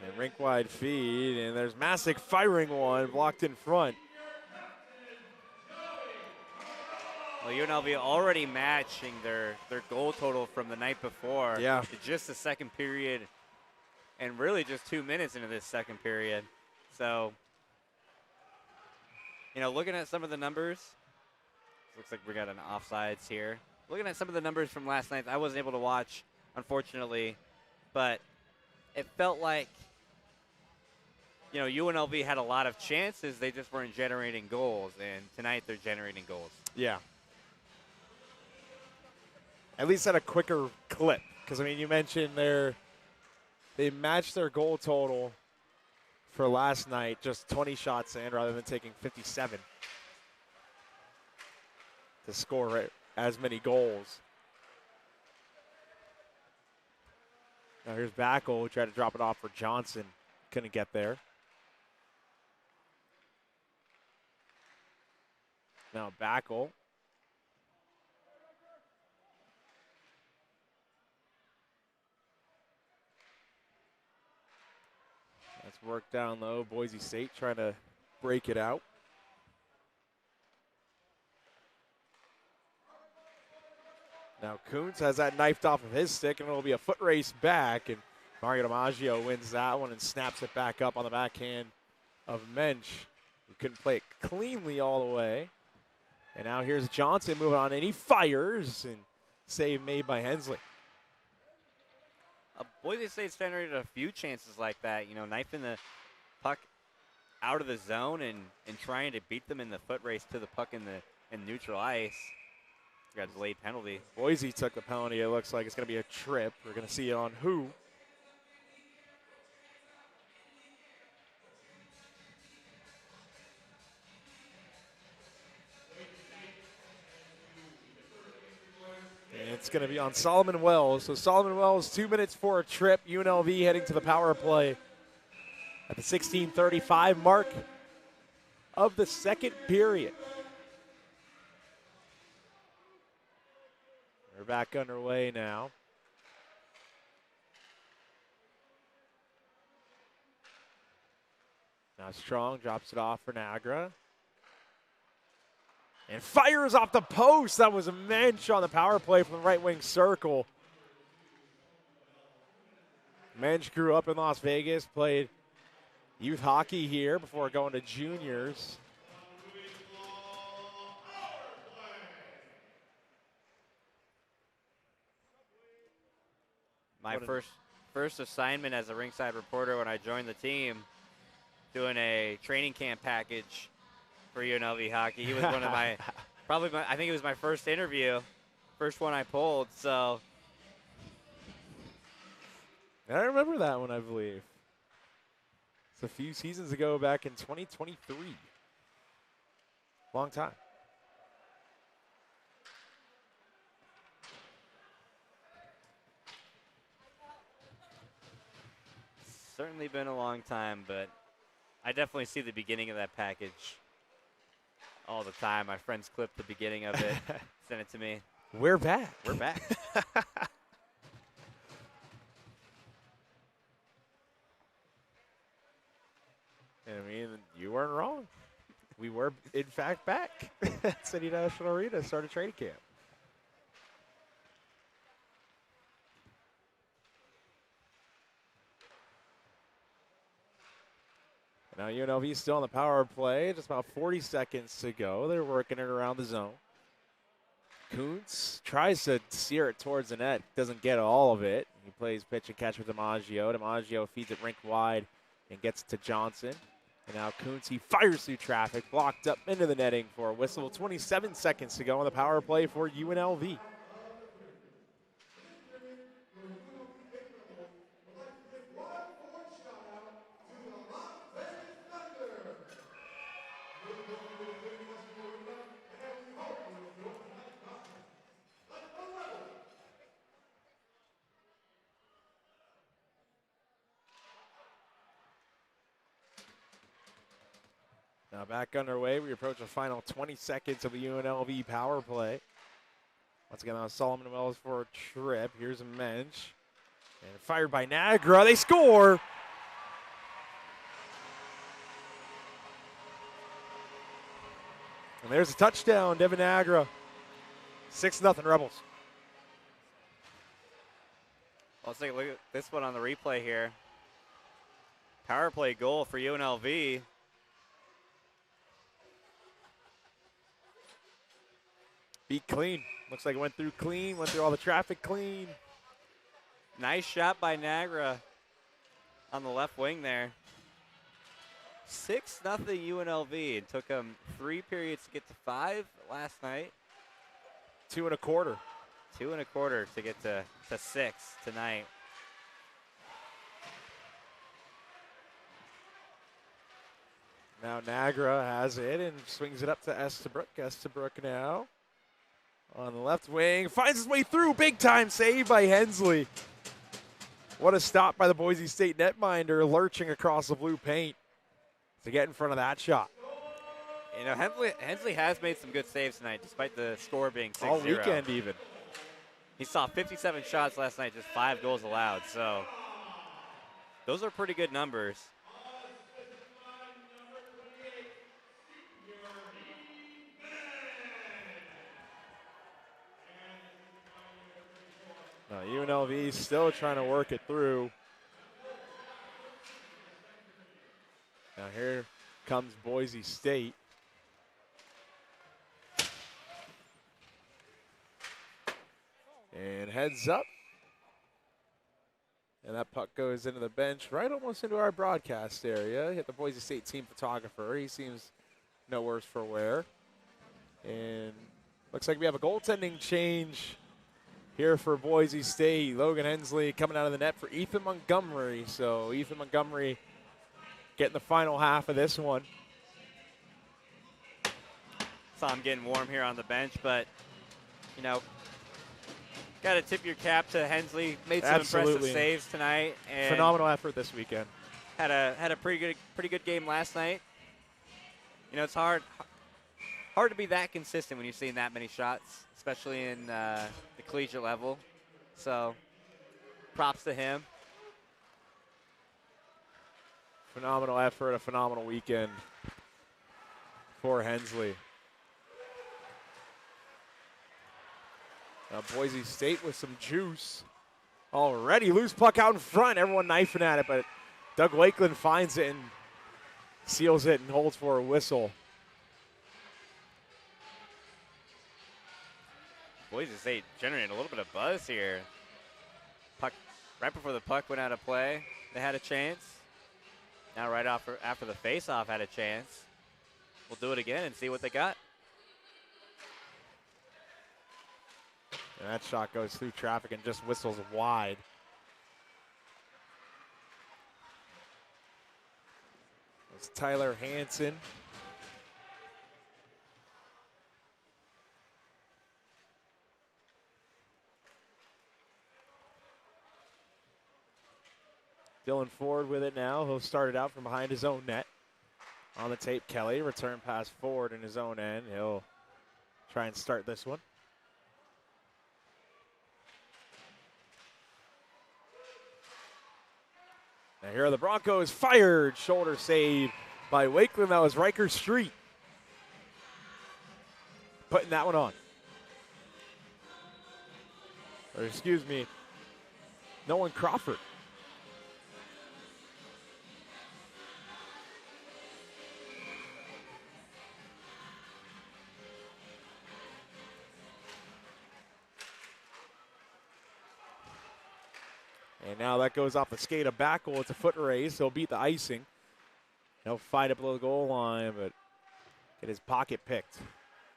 And rink wide feed, and there's Masick firing one, blocked in front. Well, UNLV already matching their goal total from the night before. Yeah. To just the second period, and really just 2 minutes into this second period. So, you know, looking at some of the numbers, looks like we got an offsides here. Looking at some of the numbers from last night, I wasn't able to watch, unfortunately, but it felt like, you know, UNLV had a lot of chances. They just weren't generating goals, and tonight they're generating goals. Yeah. At least at a quicker clip. Because, I mean, you mentioned they matched their goal total for last night, just 20 shots in rather than taking 57 to score as many goals. Now here's Backel, who tried to drop it off for Johnson. Couldn't get there. Now Backel. That's work down low. Boise State trying to break it out. Now Kuntz has that knifed off of his stick, and it'll be a foot race back. And Mario DiMaggio wins that one and snaps it back up on the backhand of Mensch, who couldn't play it cleanly all the way. And now here's Johnson moving on, and he fires, and save made by Hensley. Boise State's generated a few chances like that, you know, knifing the puck out of the zone and trying to beat them in the foot race to the puck in neutral ice. Got a delayed penalty. Boise took the penalty. It looks like it's going to be a trip. We're going to see it on who. And it's going to be on Solomon Wells. So Solomon Wells, 2 minutes for a trip. UNLV heading to the power play at the 16:35 mark of the second period. We're back underway now. Now Strong drops it off for Nagra. And fires off the post. That was a Mensch on the power play from the right wing circle. Mensch grew up in Las Vegas, played youth hockey here before going to juniors. My first assignment as a ringside reporter when I joined the team, doing a training camp package for UNLV hockey. He was one of my, I think it was my first interview, first one I pulled, so. I remember that one, I believe. It's a few seasons ago, back in 2023. Long time. Certainly been a long time, but I definitely see the beginning of that package all the time. My friends clip the beginning of it, send it to me. We're back. We're back. I mean, you weren't wrong. We were, in fact, back at City National Arena, started training camp. Now UNLV is still on the power play. Just about 40 seconds to go. They're working it around the zone. Kuntz tries to steer it towards the net. Doesn't get all of it. He plays pitch and catch with DiMaggio. DiMaggio feeds it rink wide and gets to Johnson. And now Kuntz, he fires through traffic. Blocked up into the netting for a whistle. 27 seconds to go on the power play for UNLV. Now back underway, we approach the final 20 seconds of the UNLV power play. Once again, on Solomon Wells for a trip. Here's a Mensch. And fired by Nagra. They score! And there's a touchdown, Devin Nagra. 6-0 Rebels. Well, let's take a look at this one on the replay here. Power play goal for UNLV. Beat clean. Looks like it went through clean, went through all the traffic clean. Nice shot by Nagra on the left wing there. 6-0 UNLV. It took them 3 periods to get to 5 last night. 2 1/4. 2 1/4 to get to 6 tonight. Now Nagra has it and swings it up to Estabrook. Estabrook now on the left wing. Finds his way through. Big time save by Hensley. What a stop by the Boise State netminder, lurching across the blue paint to get in front of that shot. You know, Hensley has made some good saves tonight, despite the score being 6-0. All weekend even. He saw 57 shots last night, just 5 goals allowed. So those are pretty good numbers. UNLV still trying to work it through. Now here comes Boise State. And heads up. And that puck goes into the bench, right almost into our broadcast area. Hit the Boise State team photographer. He seems no worse for wear. And looks like we have a goaltending change here for Boise State. Logan Hensley coming out of the net for Ethan Montgomery. So Ethan Montgomery getting the final half of this one. Saw him getting warm here on the bench, but, you know, got to tip your cap to Hensley. Made some impressive saves tonight. And phenomenal effort this weekend. Had a pretty good game last night. You know, it's hard to be that consistent when you're seeing that many shots, especially in the collegiate level. So props to him. Phenomenal effort, a phenomenal weekend for Hensley. Now Boise State with some juice. Already loose puck out in front. Everyone knifing at it, but Doug Lakeland finds it and seals it and holds for a whistle. Boise State generating a little bit of buzz here. Puck right before the puck went out of play, they had a chance. Now right after the face-off had a chance. We'll do it again and see what they got. And that shot goes through traffic and just whistles wide. It's Tyler Hansen. Dylan Ford with it now. He'll start it out from behind his own net. On the tape, Kelly. Return pass forward in his own end. He'll try and start this one. Now here are the Broncos. Fired. Shoulder save by Wakeland. That was Riker Street putting that one on. Or excuse me, Nolan Crawford. And now that goes off the skate of Backel. It's a foot race. He'll beat the icing. He'll fight up below the goal line, but get his pocket picked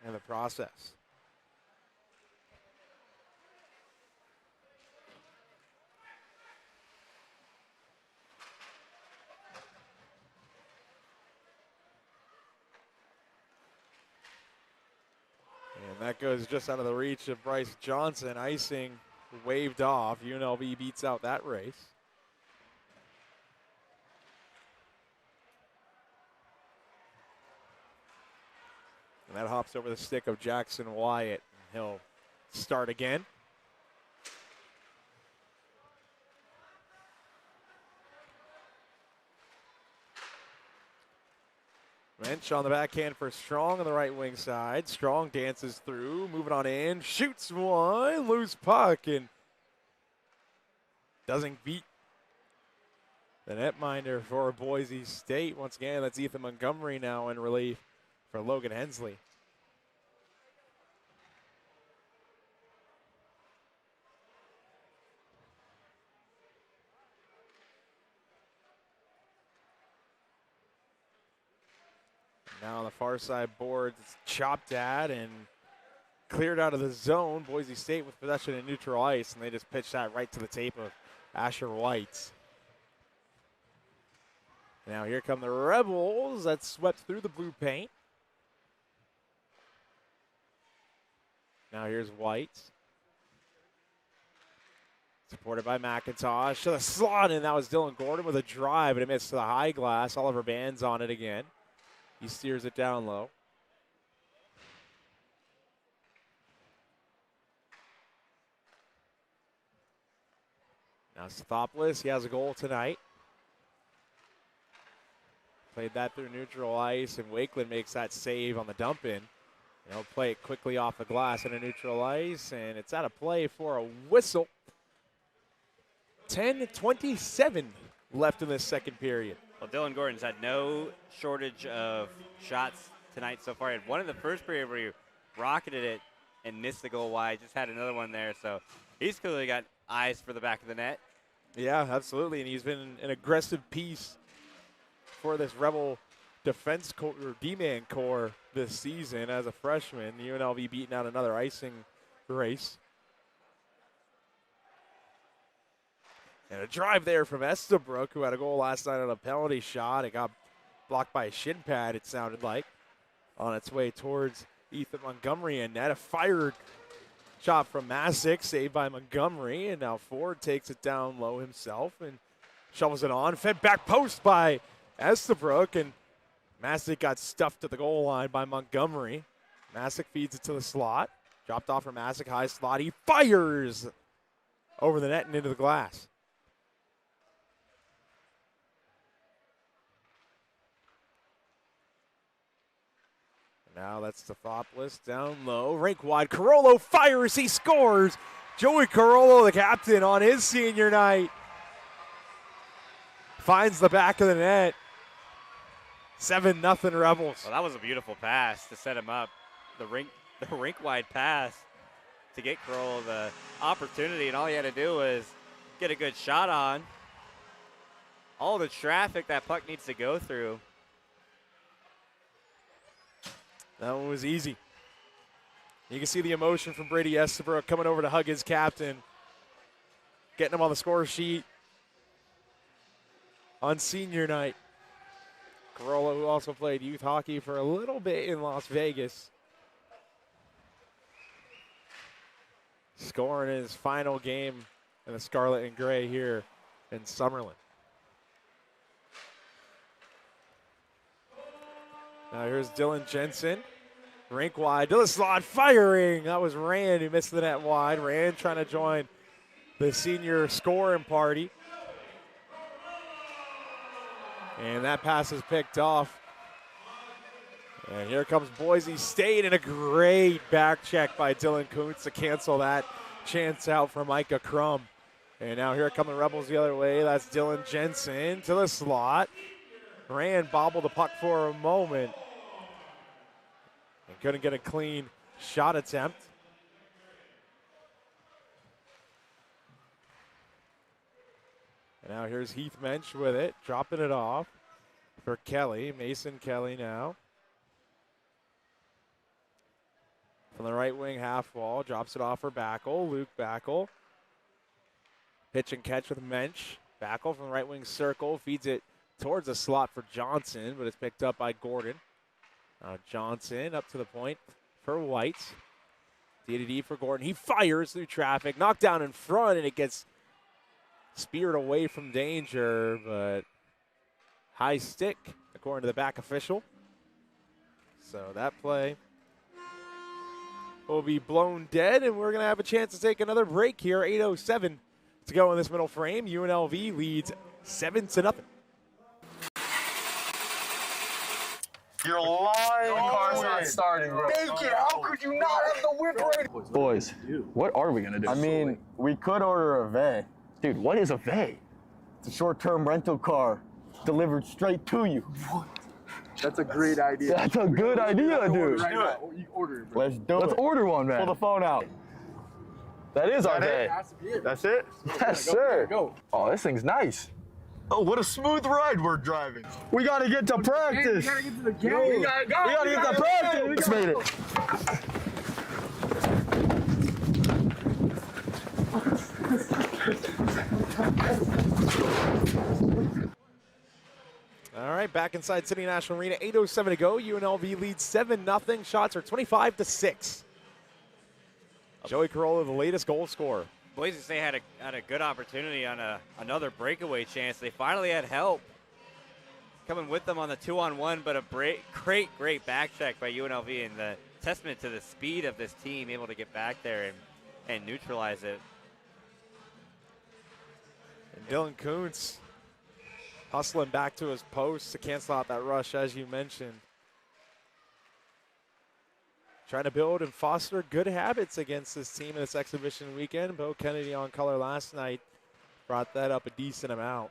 in the process. And that goes just out of the reach of Bryce Johnson. Icing waved off. UNLV beats out that race. And that hops over the stick of Jackson Wyatt. He'll start again. Wrench on the backhand for Strong on the right wing side. Strong dances through, moving on in, shoots one, loose puck, and doesn't beat the netminder for Boise State. Once again, that's Ethan Montgomery now in relief for Logan Hensley. Now on the far side board, it's chopped at and cleared out of the zone. Boise State with possession in neutral ice, and they just pitched that right to the tape of Asher White. Now here come the Rebels. That swept through the blue paint. Now here's White. Supported by McIntosh to the slot, and that was Dylan Gordon with a drive, and it missed to the high glass. Oliver Band's on it again. He steers it down low. Now Stathopoulos, he has a goal tonight. Played that through neutral ice, and Wakeland makes that save on the dump in. He'll play it quickly off the glass into neutral ice, and it's out of play for a whistle. 10:27 left in this second period. Well, Dylan Gordon's had no shortage of shots tonight so far. He had one in the first period where he rocketed it and missed the goal wide. Just had another one there, so he's clearly got eyes for the back of the net. Yeah, absolutely, and he's been an aggressive piece for this Rebel defense or D-man core this season as a freshman. UNLV beating out another icing race. And a drive there from Estabrook, who had a goal last night on a penalty shot. It got blocked by a shin pad, it sounded like, on its way towards Ethan Montgomery. And net a fired shot from Masick, saved by Montgomery. And now Ford takes it down low himself and shovels it on. Fed back post by Estabrook, and Masick got stuffed at the goal line by Montgomery. Masick feeds it to the slot. Dropped off from Masick, high slot. He fires over the net and into the glass. Now that's Stathopoulos down low. Rink wide. Carollo fires. He scores. Joey Carollo, the captain, on his senior night, finds the back of the net. 7-0 Rebels. Well, that was a beautiful pass to set him up. The rink wide pass to get Carollo the opportunity, and all he had to do was get a good shot on. All the traffic that puck needs to go through. That one was easy. You can see the emotion from Brady Estabrook coming over to hug his captain, getting him on the score sheet on senior night. Carollo, who also played youth hockey for a little bit in Las Vegas, scoring his final game in the Scarlet and Gray here in Summerlin. Now here's Dylan Jensen. Rink wide to the slot, firing. That was Rand who missed the net wide. Rand trying to join the senior scoring party. And that pass is picked off. And here comes Boise State, and a great back check by Dylan Kuntz to cancel that chance out for Micah Crum. And now here come the Rebels the other way. That's Dylan Jensen to the slot. Rand bobbled the puck for a moment and couldn't get a clean shot attempt. And now here's Heath Mensch with it, dropping it off for Kelly. Mason Kelly now. From the right wing half wall, drops it off for Backel. Luke Backel. Pitch and catch with Mensch. Backel from the right wing circle, feeds it towards the slot for Johnson, but it's picked up by Gordon. Johnson up to the point for White. D-to-D for Gordon. He fires through traffic, knocked down in front, and it gets speared away from danger, but high stick, according to the back official. So that play will be blown dead, and we're going to have a chance to take another break here. 8:07 to go in this middle frame. UNLV leads 7-0. You're lying. The car's not starting, bro. Make it. How could you not have the whip right? Boys, what are we gonna do? I mean, we could order a vay. Dude, what is a vay? It's a short-term rental car delivered straight to you. What? That's a great idea. That's a good idea, dude. Let's do it. You order it, bro. Let's do it. Let's order one, man. Pull the phone out. That is our vay. That's it? Yes, sir. Go. Oh, this thing's nice. Oh, what a smooth ride we're driving. We got to get to practice. We got to get to the game. We got to get to practice. Let's made it. All back inside City National Arena. 8:07 to go. UNLV leads 7-0. Shots are 25-6. Joey Carolla, the latest goal scorer. Boise State had a good opportunity on another breakaway chance. They finally had help coming with them on the 2-on-1, but a great back check by UNLV, and the testament to the speed of this team, able to get back there and neutralize it. And Dylan Kuntz hustling back to his post to cancel out that rush, as you mentioned. Trying to build and foster good habits against this team in this exhibition weekend. Bo Kennedy on color last night brought that up a decent amount.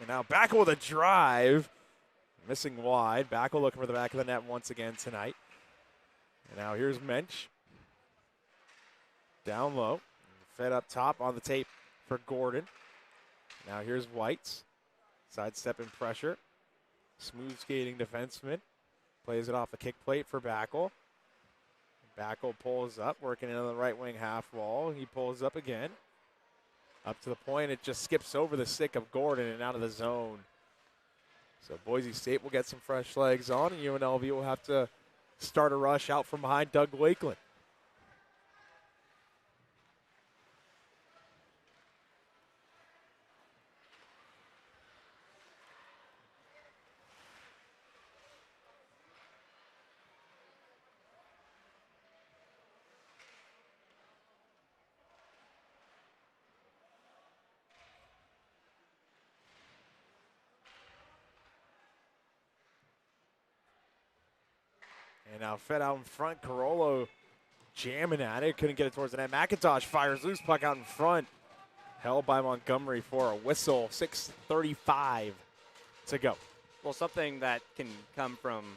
And now Backel with a drive. Missing wide. Backel looking for the back of the net once again tonight. And now here's Mensch. Down low. Fed up top on the tape for Gordon. Now here's Whites. Sidestepping pressure. Smooth skating defenseman. Plays it off the kick plate for Backel. Backel pulls up, working into the right wing half wall. He pulls up again. Up to the point, it just skips over the stick of Gordon and out of the zone. So Boise State will get some fresh legs on, and UNLV will have to start a rush out from behind Doug Wakeland. And now fed out in front, Carollo jamming at it, couldn't get it towards the net. McIntosh fires loose puck out in front. Held by Montgomery for a whistle. 6:35 to go. Well, something that can come from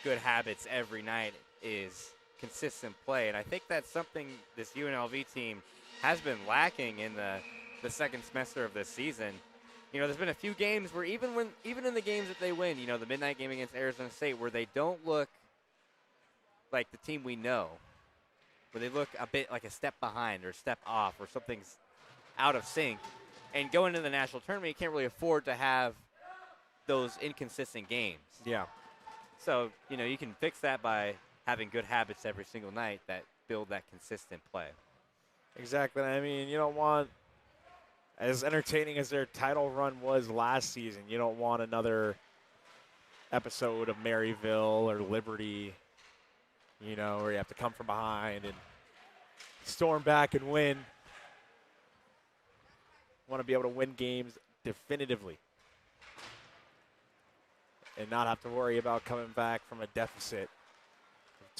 good habits every night is consistent play. And I think that's something this UNLV team has been lacking in the second semester of this season. You know, there's been a few games where even in the games that they win, you know, the midnight game against Arizona State, where they don't look like the team we know, where they look a bit like a step behind or a step off or something's out of sync. And going into the national tournament, you can't really afford to have those inconsistent games. Yeah. So, you know, you can fix that by having good habits every single night that build that consistent play. Exactly. I mean, you don't want, as entertaining as their title run was last season, you don't want another episode of Maryville or Liberty, you know, where you have to come from behind and storm back and win. Want to be able to win games definitively and not have to worry about coming back from a deficit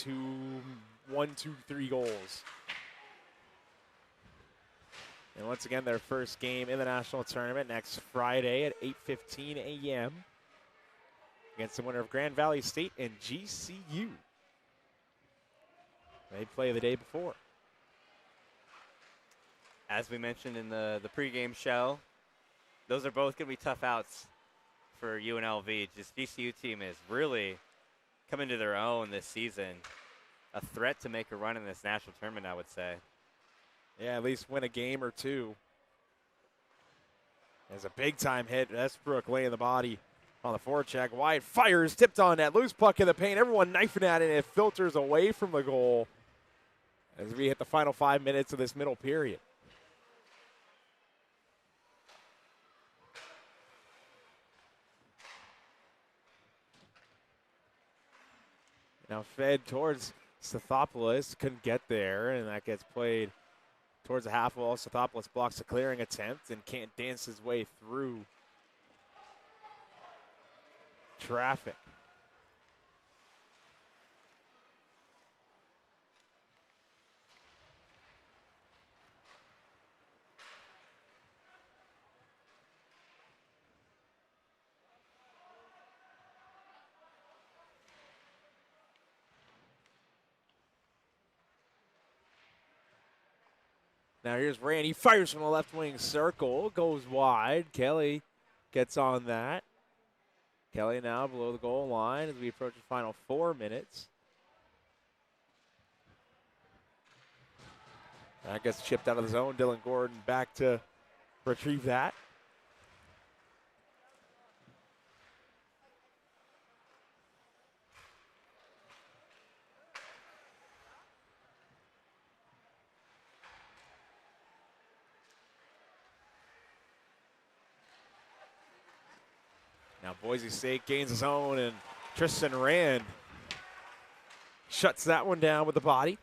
of 3 goals. And once again, their first game in the national tournament next Friday at 8:15 a.m. against the winner of Grand Valley State and GCU. They play the day before. As we mentioned in the pregame show, those are both going to be tough outs for UNLV. Just GCU team is really coming to their own this season. A threat to make a run in this national tournament, I would say. Yeah, at least win a game or two. There's a big-time hit. Esbrook laying the body on the forecheck. Wyatt fires, tipped on that. Loose puck in the paint. Everyone knifing at it, and it filters away from the goal as we hit the final 5 minutes of this middle period. Now fed towards Stathopoulos. Couldn't get there, and that gets played towards the half wall. Stathopoulos blocks the clearing attempt and can't dance his way through traffic. Now here's Randy, fires from the left wing circle, goes wide. Kelly gets on that. Kelly now below the goal line as we approach the final 4 minutes. That gets chipped out of the zone. Dylan Gordon back to retrieve that. Now Boise State gains his own, and Tristan Rand shuts that one down with the body.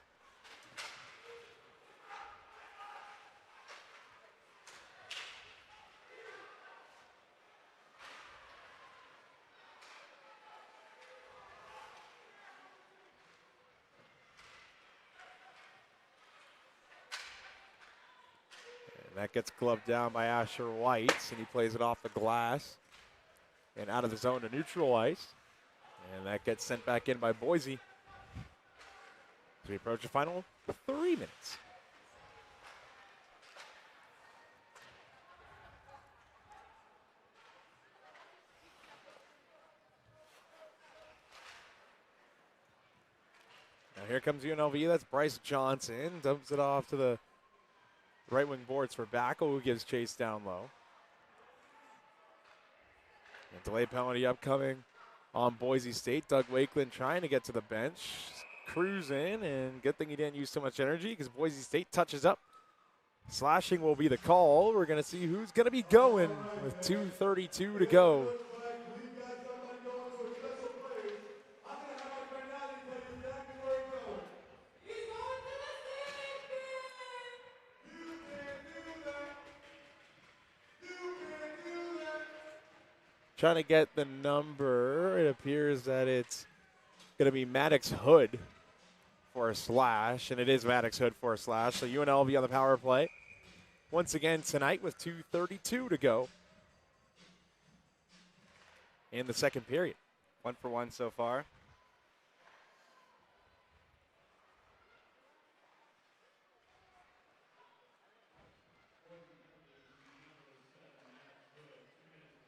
And that gets gloved down by Asher White, and he plays it off the glass and out of the zone to neutral ice. And that gets sent back in by Boise. As we approach the final 3 minutes. Now here comes UNLV. That's Bryce Johnson. Dumps it off to the right wing boards for Backel, who gives chase down low. And delay penalty upcoming on Boise State. Doug Wakeland trying to get to the bench. Cruising, and good thing he didn't use so much energy because Boise State touches up. Slashing will be the call. We're going to see who's going to be going with 2:32 to go. Trying to get the number. It appears that it's going to be Maddox Hood for a slash, and it is Maddox Hood for a slash. So UNLV on the power play once again tonight with 2:32 to go in the second period. 1 for 1 so far.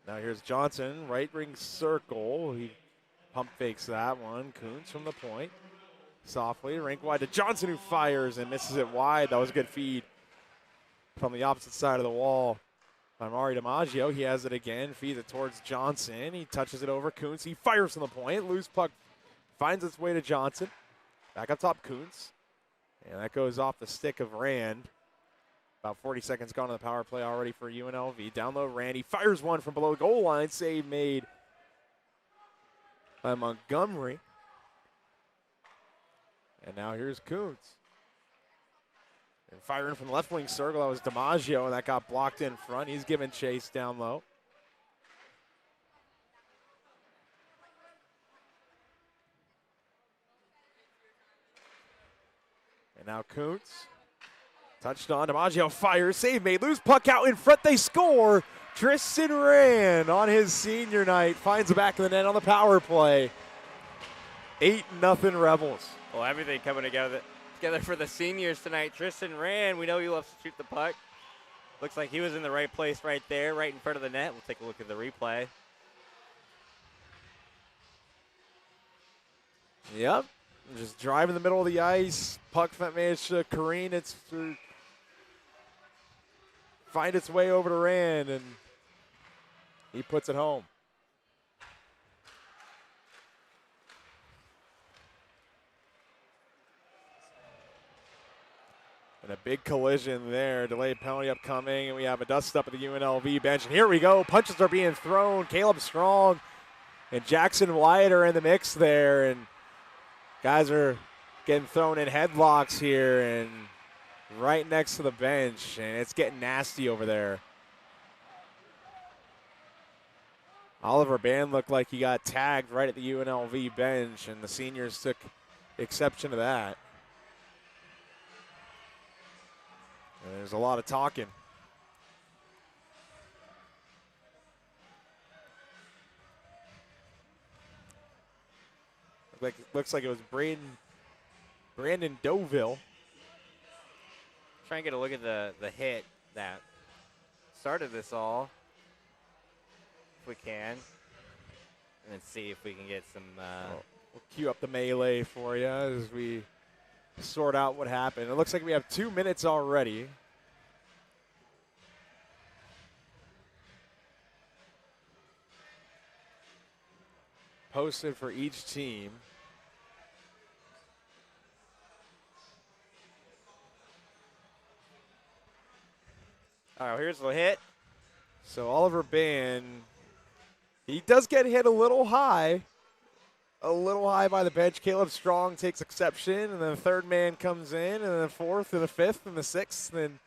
Now here's Johnson, right ring circle. He pump fakes that one. Kuntz from the point. Softly, rink wide to Johnson, who fires and misses it wide. That was a good feed from the opposite side of the wall by Mari DiMaggio. He has it again, feeds it towards Johnson. He touches it over Kuntz. He fires from the point. Loose puck finds its way to Johnson. Back up top, Kuntz. And that goes off the stick of Rand. About 40 seconds gone on the power play already for UNLV. Down low, Randy fires one from below the goal line. Save made by Montgomery. And now here's Kuntz. And firing from the left wing circle, that was DiMaggio, and that got blocked in front. He's giving chase down low. And now Kuntz. Touched on, DiMaggio fires, save made, loose puck out in front, they score. Tristan Rand on his senior night finds the back of the net on the power play. 8-0 Rebels. Well, everything coming together for the seniors tonight. Tristan Rand, we know he loves to shoot the puck. Looks like he was in the right place right there, right in front of the net. We'll take a look at the replay. Yep, just drive in the middle of the ice. Puck managed to careen find its way over to Rand, and he puts it home. And a big collision there. Delayed penalty upcoming, and we have a dust up at the UNLV bench. And here we go. Punches are being thrown. Caleb Strong and Jackson Wyatt are in the mix there, and guys are getting thrown in headlocks here and right next to the bench, and it's getting nasty over there. Oliver Band looked like he got tagged right at the UNLV bench, and the seniors took exception to that. And there's a lot of talking. Looks like it was Brandon Deauville. Try and get a look at the hit that started this all, if we can, and then see if we can get some. We'll cue up the melee for you as we sort out what happened. It looks like we have 2 minutes already. Posted for each team. All right, here's the hit. So Oliver Band, he does get hit a little high by the bench. Caleb Strong takes exception, and then the third man comes in, and then the fourth, and the fifth, and the sixth, and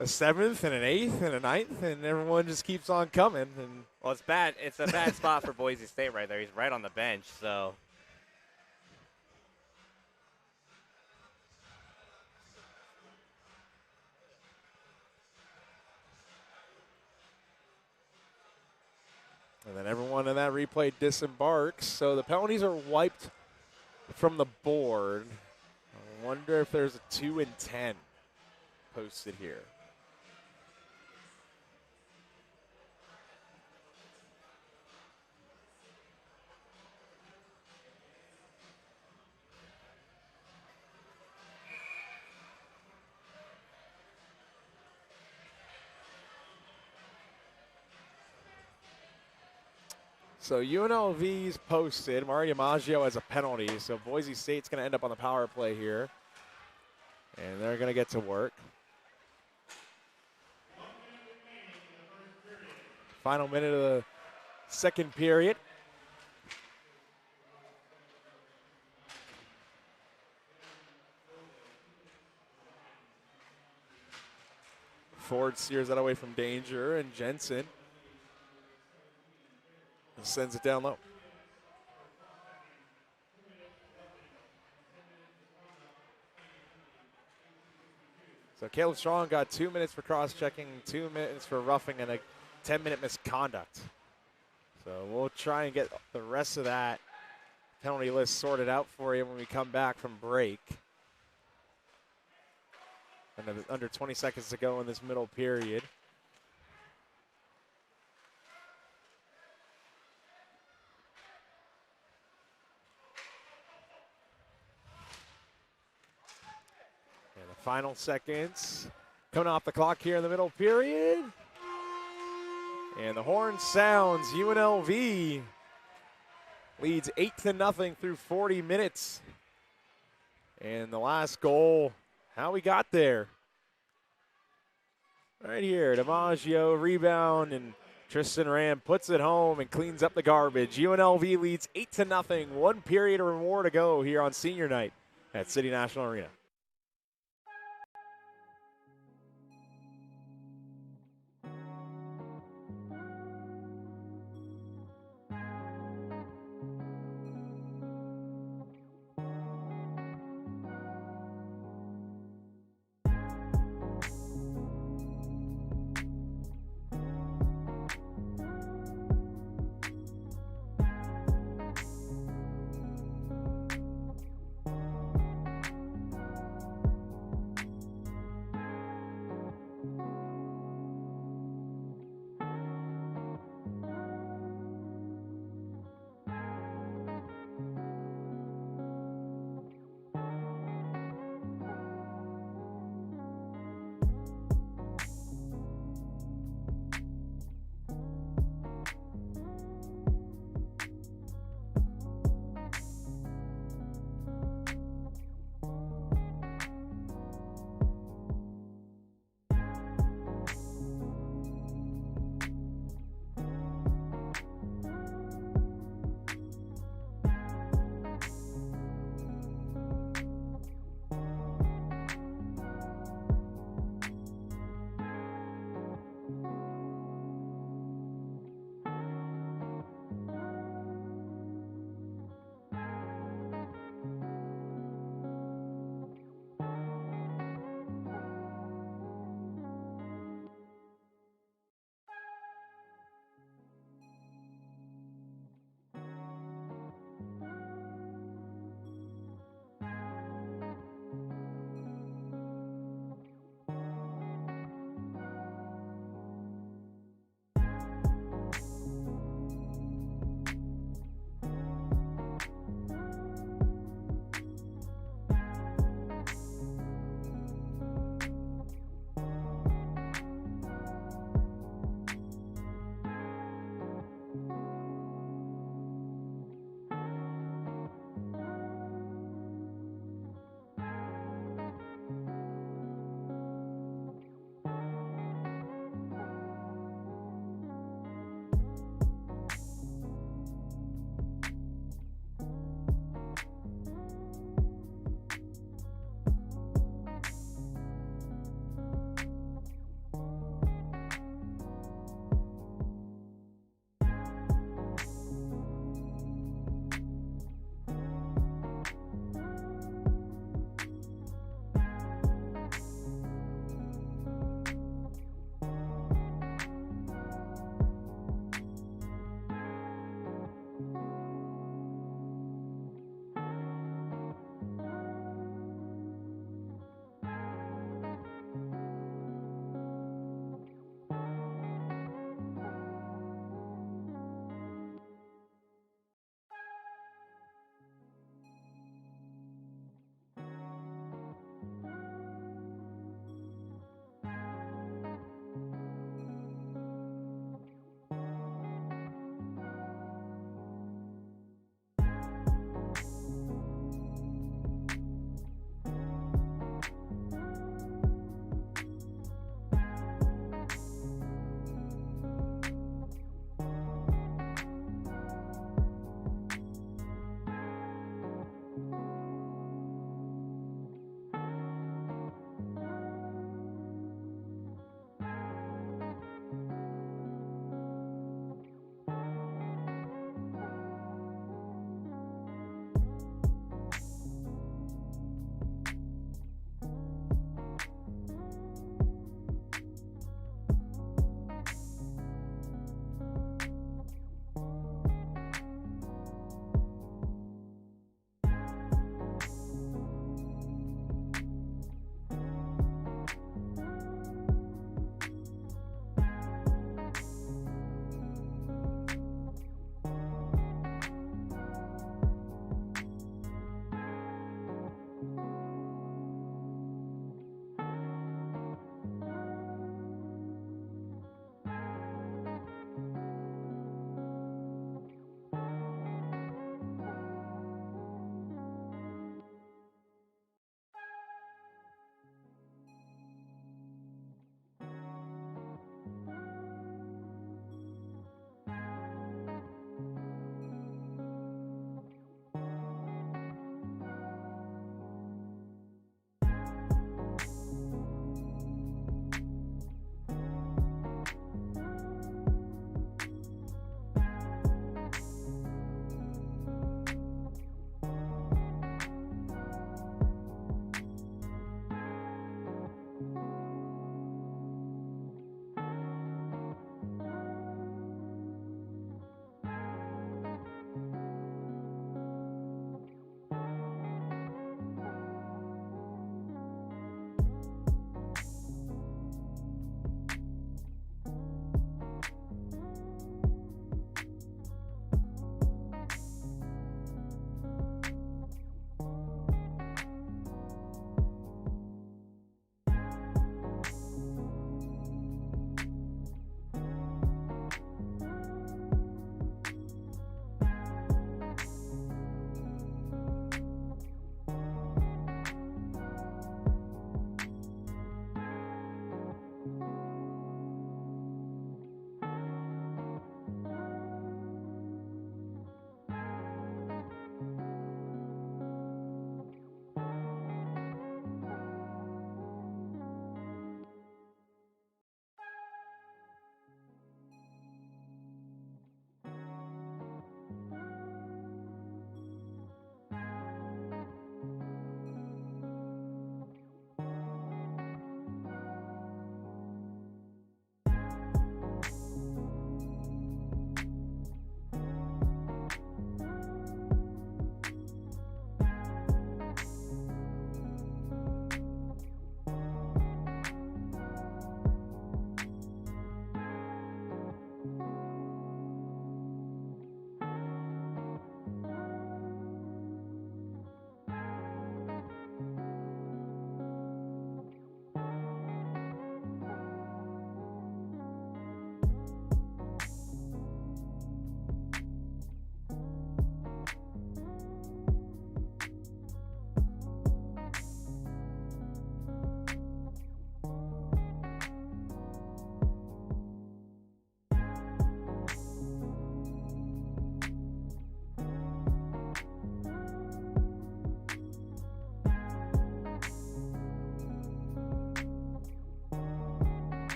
a seventh, and an eighth, and a ninth, and everyone just keeps on coming. And well, it's bad. It's a bad spot for Boise State right there. He's right on the bench, so. And then everyone in that replay disembarks. So the penalties are wiped from the board. I wonder if there's a 2 and 10 posted here. So UNLV's posted. Mario Maggio has a penalty, so Boise State's going to end up on the power play here. And they're going to get to work. Final minute of the second period. Ford steers that away from danger, and Jensen sends it down low. So Caleb Strong got 2 minutes for cross-checking, 2 minutes for roughing, and a 10-minute misconduct. So we'll try and get the rest of that penalty list sorted out for you when we come back from break. And under 20 seconds to go in this middle period. Final seconds coming off the clock here in the middle period. And the horn sounds. UNLV leads 8-0 through 40 minutes. And the last goal, how we got there. Right here, DiMaggio, rebound, and Tristan Rand puts it home and cleans up the garbage. UNLV leads 8-0, 1 period or more to go here on senior night at City National Arena.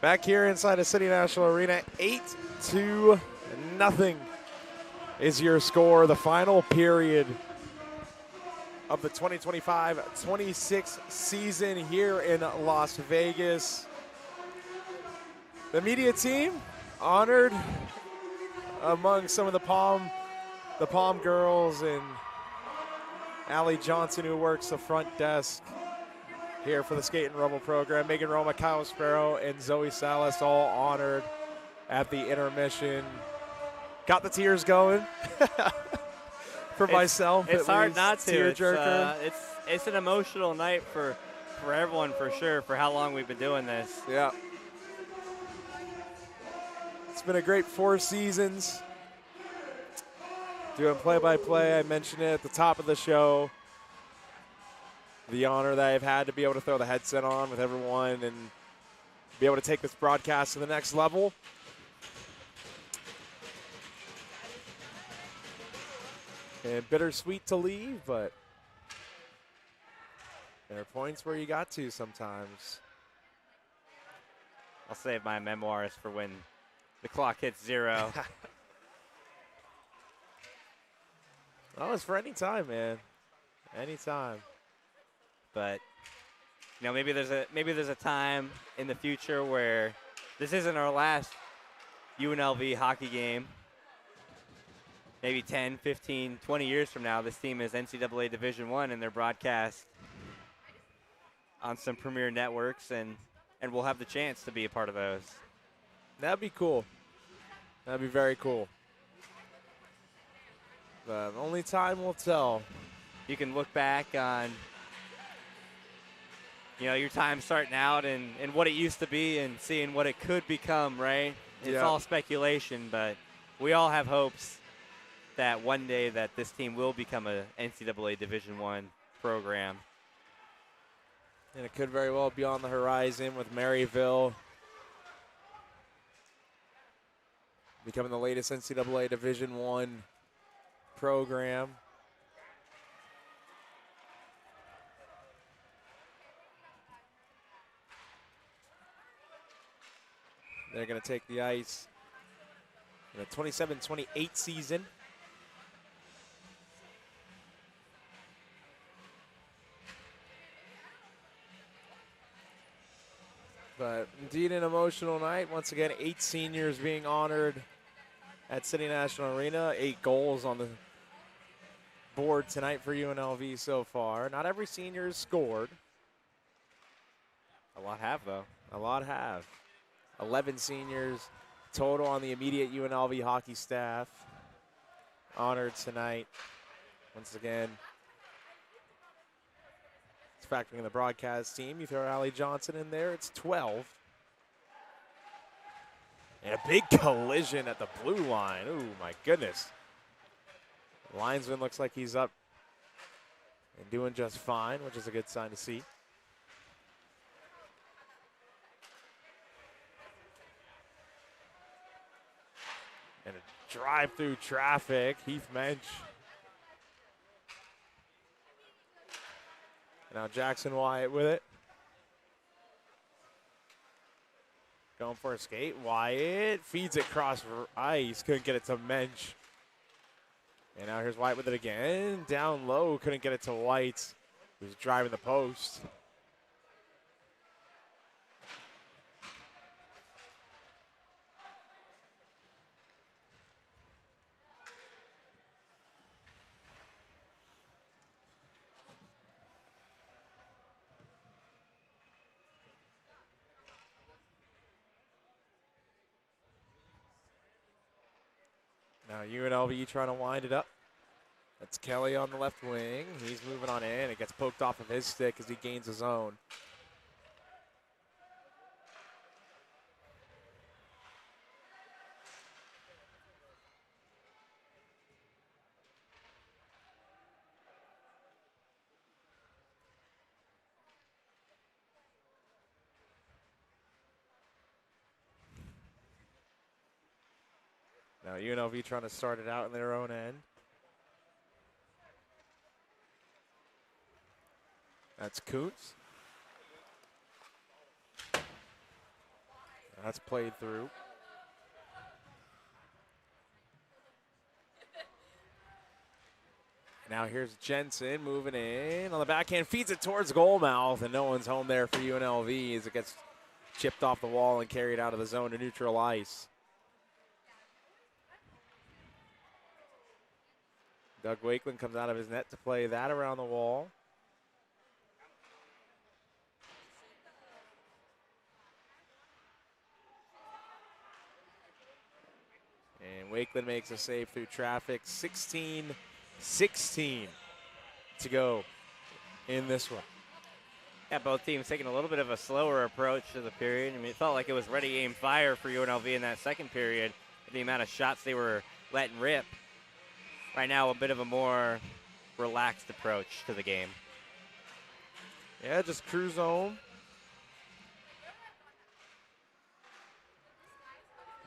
Back here inside of City National Arena, 8-0 is your score. The final period of the 2025-26 season here in Las Vegas. The media team honored among some of the Palm girls, and Allie Johnson, who works the front desk here for the Skate and Rumble program. Megan Roma, Kyle Sparrow, and Zoe Salas all honored at the intermission. Got the tears going for myself. It's hard not to. Tearjerker. It's an emotional night for everyone, for sure, for how long we've been doing this. Yeah. It's been a great 4 seasons. Doing play-by-play, I mentioned it at the top of the show. The honor that I've had to be able to throw the headset on with everyone and be able to take this broadcast to the next level. And bittersweet to leave, but there are points where you got to sometimes. I'll save my memoirs for when the clock hits 0. Oh, it's for any time, man. Any time. But maybe there's a time in the future where this isn't our last UNLV hockey game. Maybe 10, 15, 20 years from now, this team is NCAA Division I and they're broadcast on some premier networks, and we'll have the chance to be a part of those. That'd be cool. That'd be very cool. But only time will tell. You can look back on your time starting out and what it used to be and seeing what it could become, right? It's all speculation, but we all have hopes that one day that this team will become a NCAA Division I program. And it could very well be on the horizon with Maryville becoming the latest NCAA Division I program. They're going to take the ice in the 27-28 season. But indeed an emotional night. Once again, 8 seniors being honored at City National Arena. 8 goals on the board tonight for UNLV so far. Not every senior has scored. A lot have, though. A lot have. 11 seniors total on the immediate UNLV hockey staff honored tonight. Once again, it's factoring in the broadcast team. You throw Allie Johnson in there, it's 12. And a big collision at the blue line. Ooh, my goodness. The linesman looks like he's up and doing just fine, which is a good sign to see. And a drive through traffic. Heath Mensch. Now Jackson Wyatt with it. Going for a skate. Wyatt feeds it across ice. Couldn't get it to Mensch. And now here's Wyatt with it again. Down low. Couldn't get it to White, who's driving the post. Now UNLV trying to wind it up. That's Kelly on the left wing. He's moving on in. It gets poked off of his stick as he gains his own. Now UNLV trying to start it out in their own end. That's Kuntz. That's played through. Now here's Jensen moving in on the backhand, feeds it towards goal mouth, and no one's home there for UNLV as it gets chipped off the wall and carried out of the zone to neutral ice. Doug Wakeland comes out of his net to play that around the wall. And Wakeland makes a save through traffic. 16-16 to go in this one. Yeah, both teams taking a little bit of a slower approach to the period. I mean, it felt like it was ready, aim, fire for UNLV in that second period. The amount of shots they were letting rip. Right now, a bit of a more relaxed approach to the game. Yeah, just cruise home.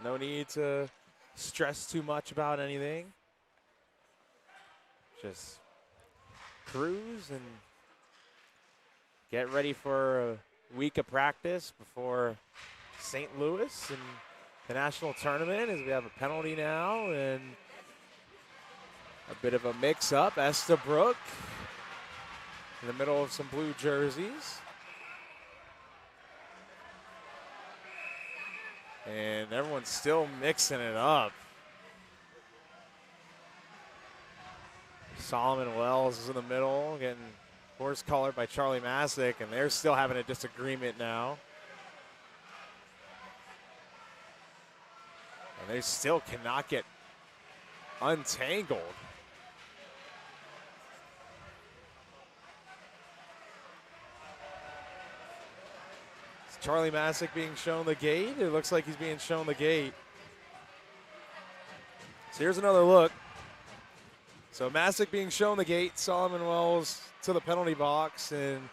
No need to stress too much about anything. Just cruise and get ready for a week of practice before St. Louis and the national tournament, as we have a penalty now and a bit of a mix-up. Estabrook in the middle of some blue jerseys. And everyone's still mixing it up. Solomon Wells is in the middle, getting horse-collared by Charlie Masick, and they're still having a disagreement now. And they still cannot get untangled. Is Charlie Masick being shown the gate? It looks like he's being shown the gate. So here's another look. So Masick being shown the gate, Solomon Wells to the penalty box, and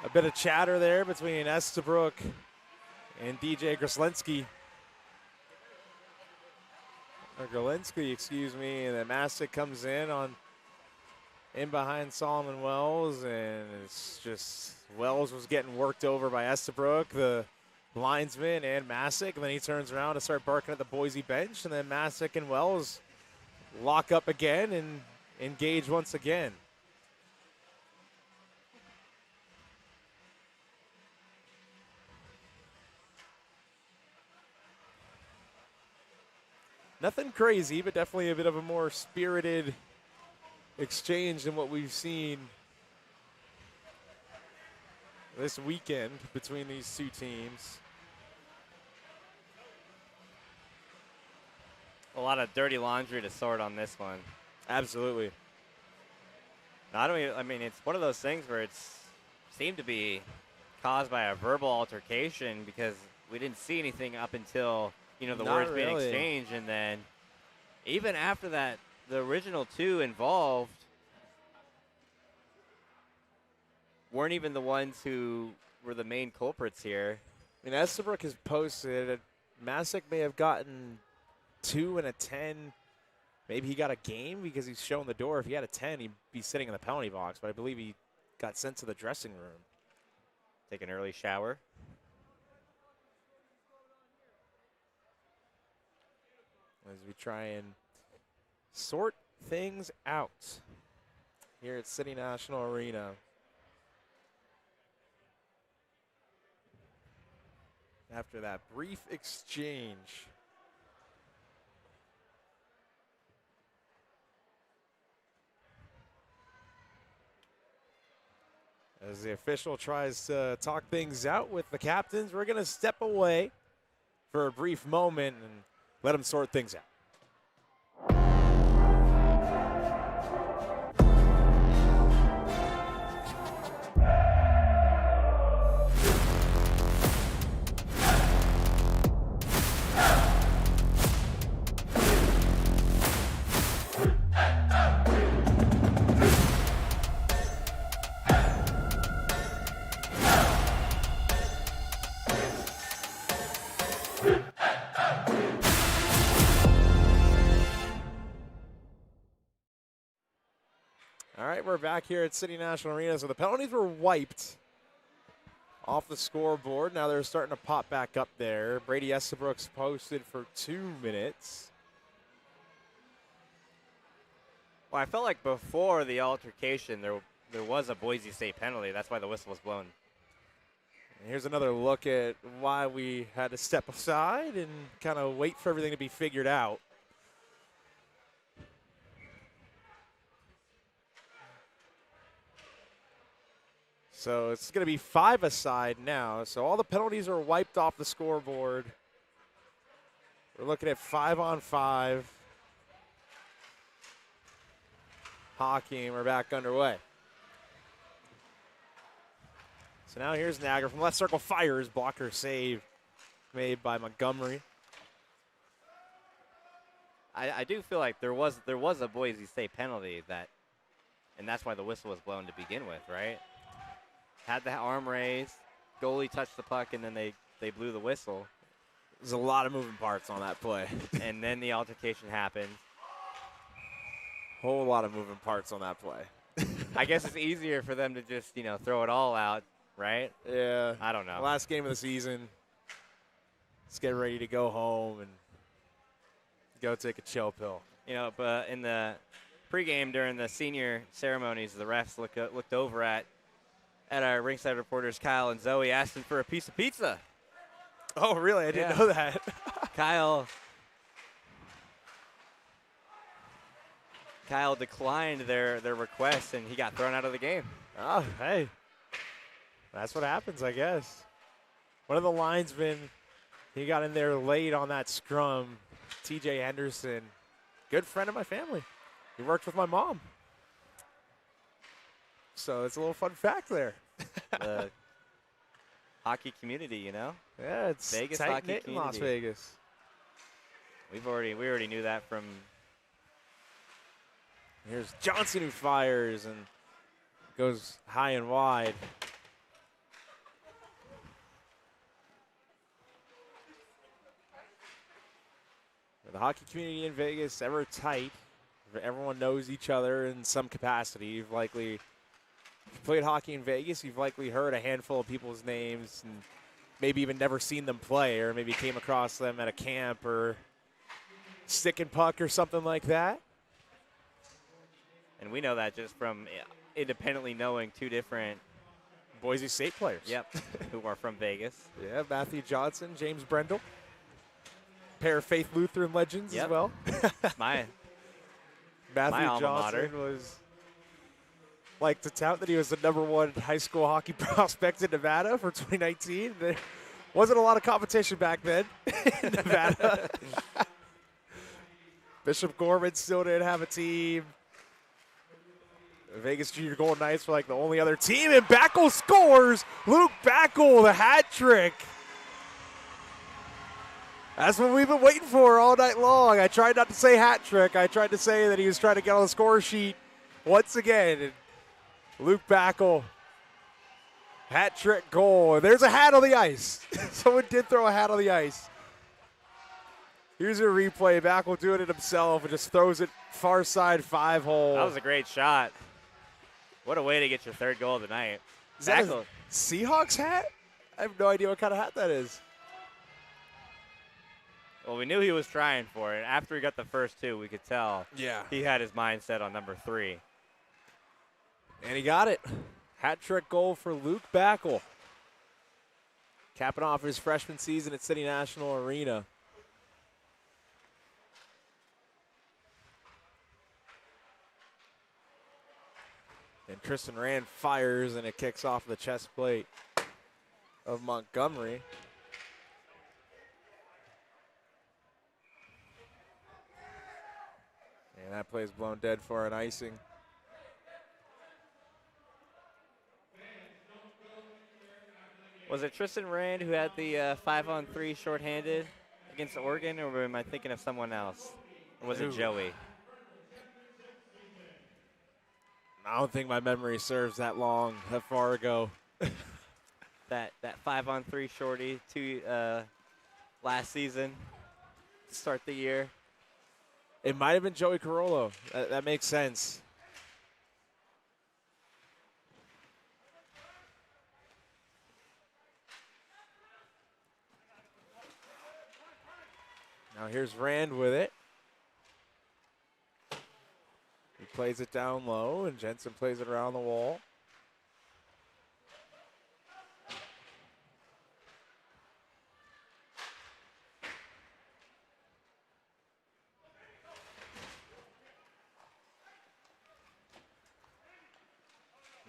a bit of chatter there between Estabrook and DJ Grzelensky. Or Grzelensky, excuse me, and then Masick comes in behind Solomon Wells, and it's just Wells was getting worked over by Estabrook, the linesman, and Masick, and then he turns around to start barking at the Boise bench, and then Masick and Wells lock up again and engage once again. Nothing crazy, but definitely a bit of a more spirited exchange than what we've seen this weekend between these two teams. A lot of dirty laundry to sort on this one. Absolutely. I mean, it's one of those things where it's seemed to be caused by a verbal altercation, because we didn't see anything up until, the Not words being really. exchanged. And then even after that, the original two involved weren't even the ones who were the main culprits here. I mean, Estabrook has posted, Masick may have gotten 2 and a 10. Maybe he got a game because he's shown the door. If he had a 10, he'd be sitting in the penalty box, but I believe he got sent to the dressing room. Take an early shower. As we try and sort things out here at City National Arena. After that brief exchange. As the official tries to talk things out with the captains, we're going to step away for a brief moment and let them sort things out. All right, we're back here at City National Arena. So the penalties were wiped off the scoreboard. Now they're starting to pop back up there. Brady Estabrook's posted for 2 minutes. Well, I felt like before the altercation, there was a Boise State penalty. That's why the whistle was blown. And here's another look at why we had to step aside and kind of wait for everything to be figured out. So it's going to be 5 aside now. So all the penalties are wiped off the scoreboard. We're looking at 5-on-5. Hockey, and we're back underway. So now here's Niagara from left circle, fires, blocker save made by Montgomery. I do feel like there was a Boise State penalty and that's why the whistle was blown to begin with, right? Had the arm raised, goalie touched the puck, and then they blew the whistle. There's a lot of moving parts on that play. And then the altercation happened. Whole lot of moving parts on that play. I guess it's easier for them to just, throw it all out, right? Yeah. I don't know. Last game of the season. Let's get ready to go home and go take a chill pill. But in the pregame during the senior ceremonies, the refs looked over at our ringside reporters, Kyle and Zoe, asking for a piece of pizza. Oh, really? I didn't know that. Kyle declined their request, and he got thrown out of the game. Oh, hey. That's what happens, I guess. One of the linesmen, he got in there late on that scrum. TJ Henderson, good friend of my family. He worked with my mom. So it's a little fun fact there. The hockey community, Yeah, it's Vegas tight hockey knit in Las community. Vegas. We already knew that from. Here's Johnson who fires and goes high and wide. The hockey community in Vegas, ever tight. Everyone knows each other in some capacity. If you played hockey in Vegas, you've likely heard a handful of people's names and maybe even never seen them play, or maybe came across them at a camp or stick and puck or something like that. And we know that just from independently knowing two different Boise State players. Yep, who are from Vegas. Yeah, Matthew Johnson, James Brendel. Pair of Faith Lutheran legends as well. My Matthew alma Johnson mater. was like to tout that he was the #1 high school hockey prospect in Nevada for 2019. There wasn't a lot of competition back then in Nevada. Bishop Gorman still didn't have a team. The Vegas Junior Golden Knights were like the only other team, and Backel scores. Luke Backel, the hat trick. That's what we've been waiting for all night long. I tried not to say hat trick. I tried to say that he was trying to get on the score sheet once again. And Luke Backel, hat trick goal. There's a hat on the ice. Someone did throw a hat on the ice. Here's a replay. Backel doing it himself and just throws it far side 5-hole. That was a great shot. What a way to get your third goal of the night. Is that a Seahawks hat? I have no idea what kind of hat that is. Well, we knew he was trying for it. After he got the first two, we could tell he had his mindset on number 3. And he got it. Hat trick goal for Luke Backel. Capping off his freshman season at City National Arena. And Tristan Rand fires, and it kicks off the chest plate of Montgomery. And that play is blown dead for an icing. Was it Tristan Rand who had the 5-on-3 shorthanded against Oregon, or am I thinking of someone else? Or was it Joey? I don't think my memory serves that far ago. that 5-on-3 shorty last season to start the year. It might have been Joey Carollo. That makes sense. Now here's Rand with it. He plays it down low, and Jensen plays it around the wall.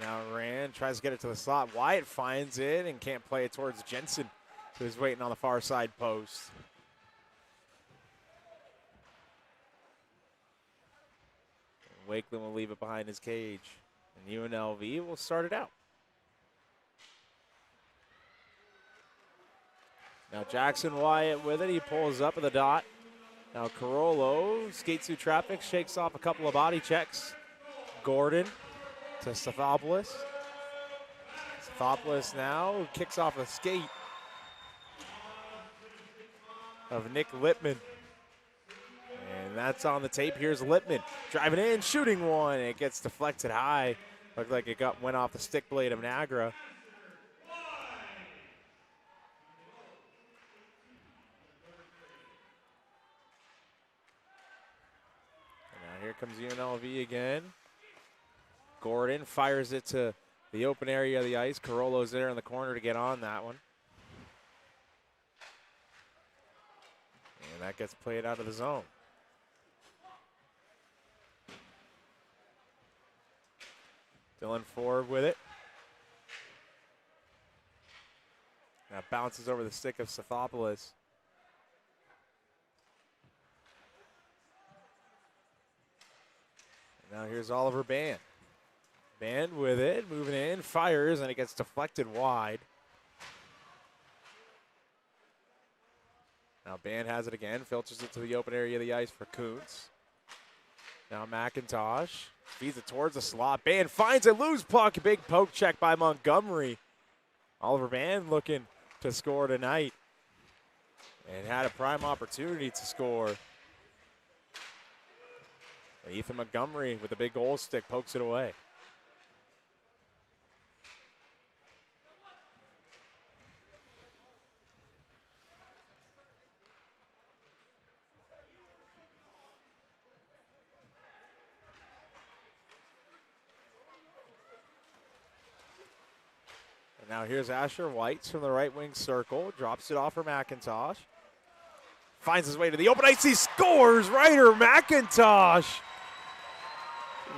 Now Rand tries to get it to the slot. Wyatt finds it and can't play it towards Jensen, so he's waiting on the far side post. Wakeland will leave it behind his cage, and UNLV will start it out. Now Jackson Wyatt with it. He pulls up at the dot. Now Carollo skates through traffic, shakes off a couple of body checks. Gordon to Stathopoulos. Stathopoulos now kicks off a skate of Nick Lippman. And that's on the tape. Here's Lippman driving in, shooting one. It gets deflected high. Looked like it went off the stick blade of Nagra. And now here comes UNLV again. Gordon fires it to the open area of the ice. Carollo's there in the corner to get on that one. And that gets played out of the zone. Dylan Ford with it. Now bounces over the stick of Stathopoulos. And now here's Oliver Band. Band with it, moving in, fires, and it gets deflected wide. Now Band has it again, filters it to the open area of the ice for Kuntz. Now McIntosh feeds it towards the slot. Band finds a loose puck, big poke check by Montgomery. Oliver Band looking to score tonight and had a prime opportunity to score. Ethan Montgomery with a big goal stick pokes it away. And now here's Asher Whites from the right wing circle. Drops it off for McIntosh. Finds his way to the open ice. He scores. Ryder McIntosh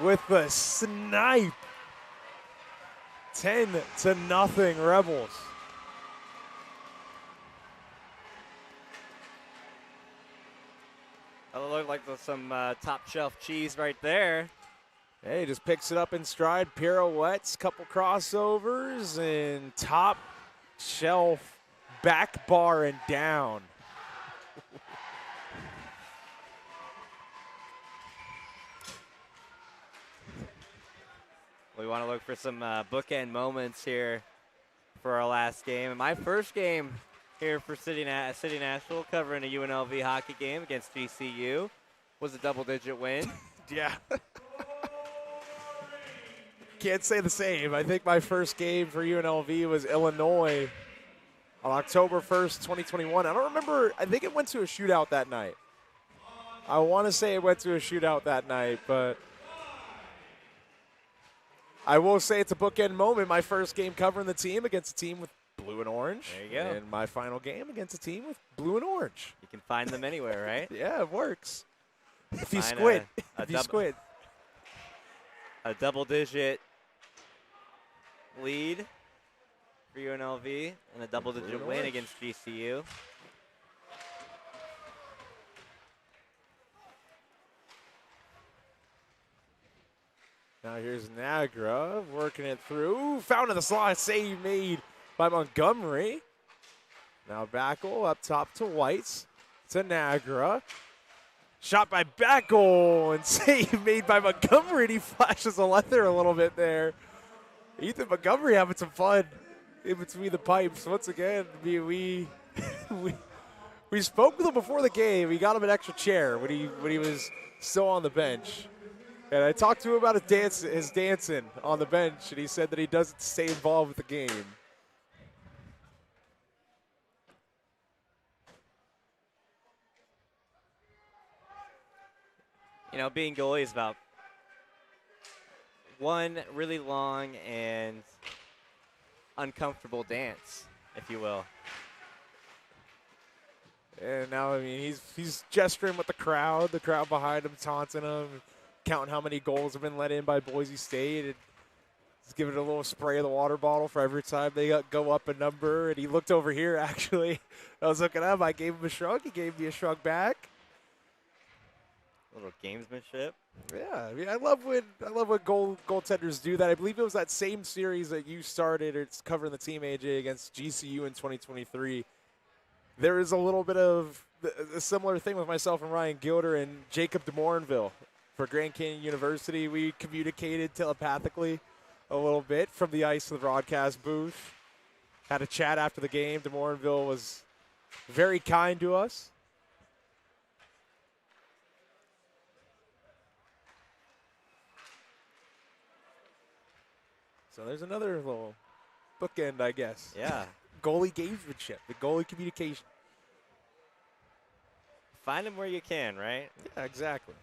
with the snipe. 10-0 Rebels. That looked like some top shelf cheese right there. Hey, just picks it up in stride, pirouettes, couple crossovers, and top shelf back bar and down. We want to look for some bookend moments here for our last game. And my first game here for City National, covering a UNLV hockey game against GCU, was a double-digit win. Yeah. Can't say the same. I think my first game for UNLV was Illinois on October 1st, 2021. I don't remember. I think it went to a shootout that night. I want to say it went to a shootout that night, but I will say it's a bookend moment. My first game covering the team against a team with blue and orange. There you go. And my final game against a team with blue and orange. You can find them anywhere, right? Yeah, it works. If you squint. If you squint. A double-digit lead for UNLV and a double-digit win against GCU. Now here's Nagra working it through. Found in the slot, save made by Montgomery. Now Backel up top to Whites. To Nagra. Shot by Backel and save made by Montgomery. And he flashes a leather a little bit there. Ethan Montgomery having some fun in between the pipes. Once again, we spoke with him before the game. We got him an extra chair when he was still on the bench. And I talked to him about his dancing on the bench, and he said that he doesn't stay involved with the game. being goalie is about one really long and uncomfortable dance, if you will. And now, I mean, he's gesturing with the crowd behind him, taunting him, counting how many goals have been let in by Boise State. And he's giving it a little spray of the water bottle for every time they go up a number. And he looked over here, actually. I was looking up. I gave him a shrug. He gave me a shrug back. A little gamesmanship. Yeah, I mean, I love when goaltenders do that. I believe it was that same series that you started. It's covering the team, AJ, against GCU in 2023. There is a little bit of a similar thing with myself and Ryan Gilder and Jacob DeMorinville for Grand Canyon University. We communicated telepathically a little bit from the ice to the broadcast booth. Had a chat after the game. DeMorinville was very kind to us. So there's another little bookend, I guess. Yeah. Goalie gamesmanship, the goalie communication. Find them where you can, right? Yeah, exactly.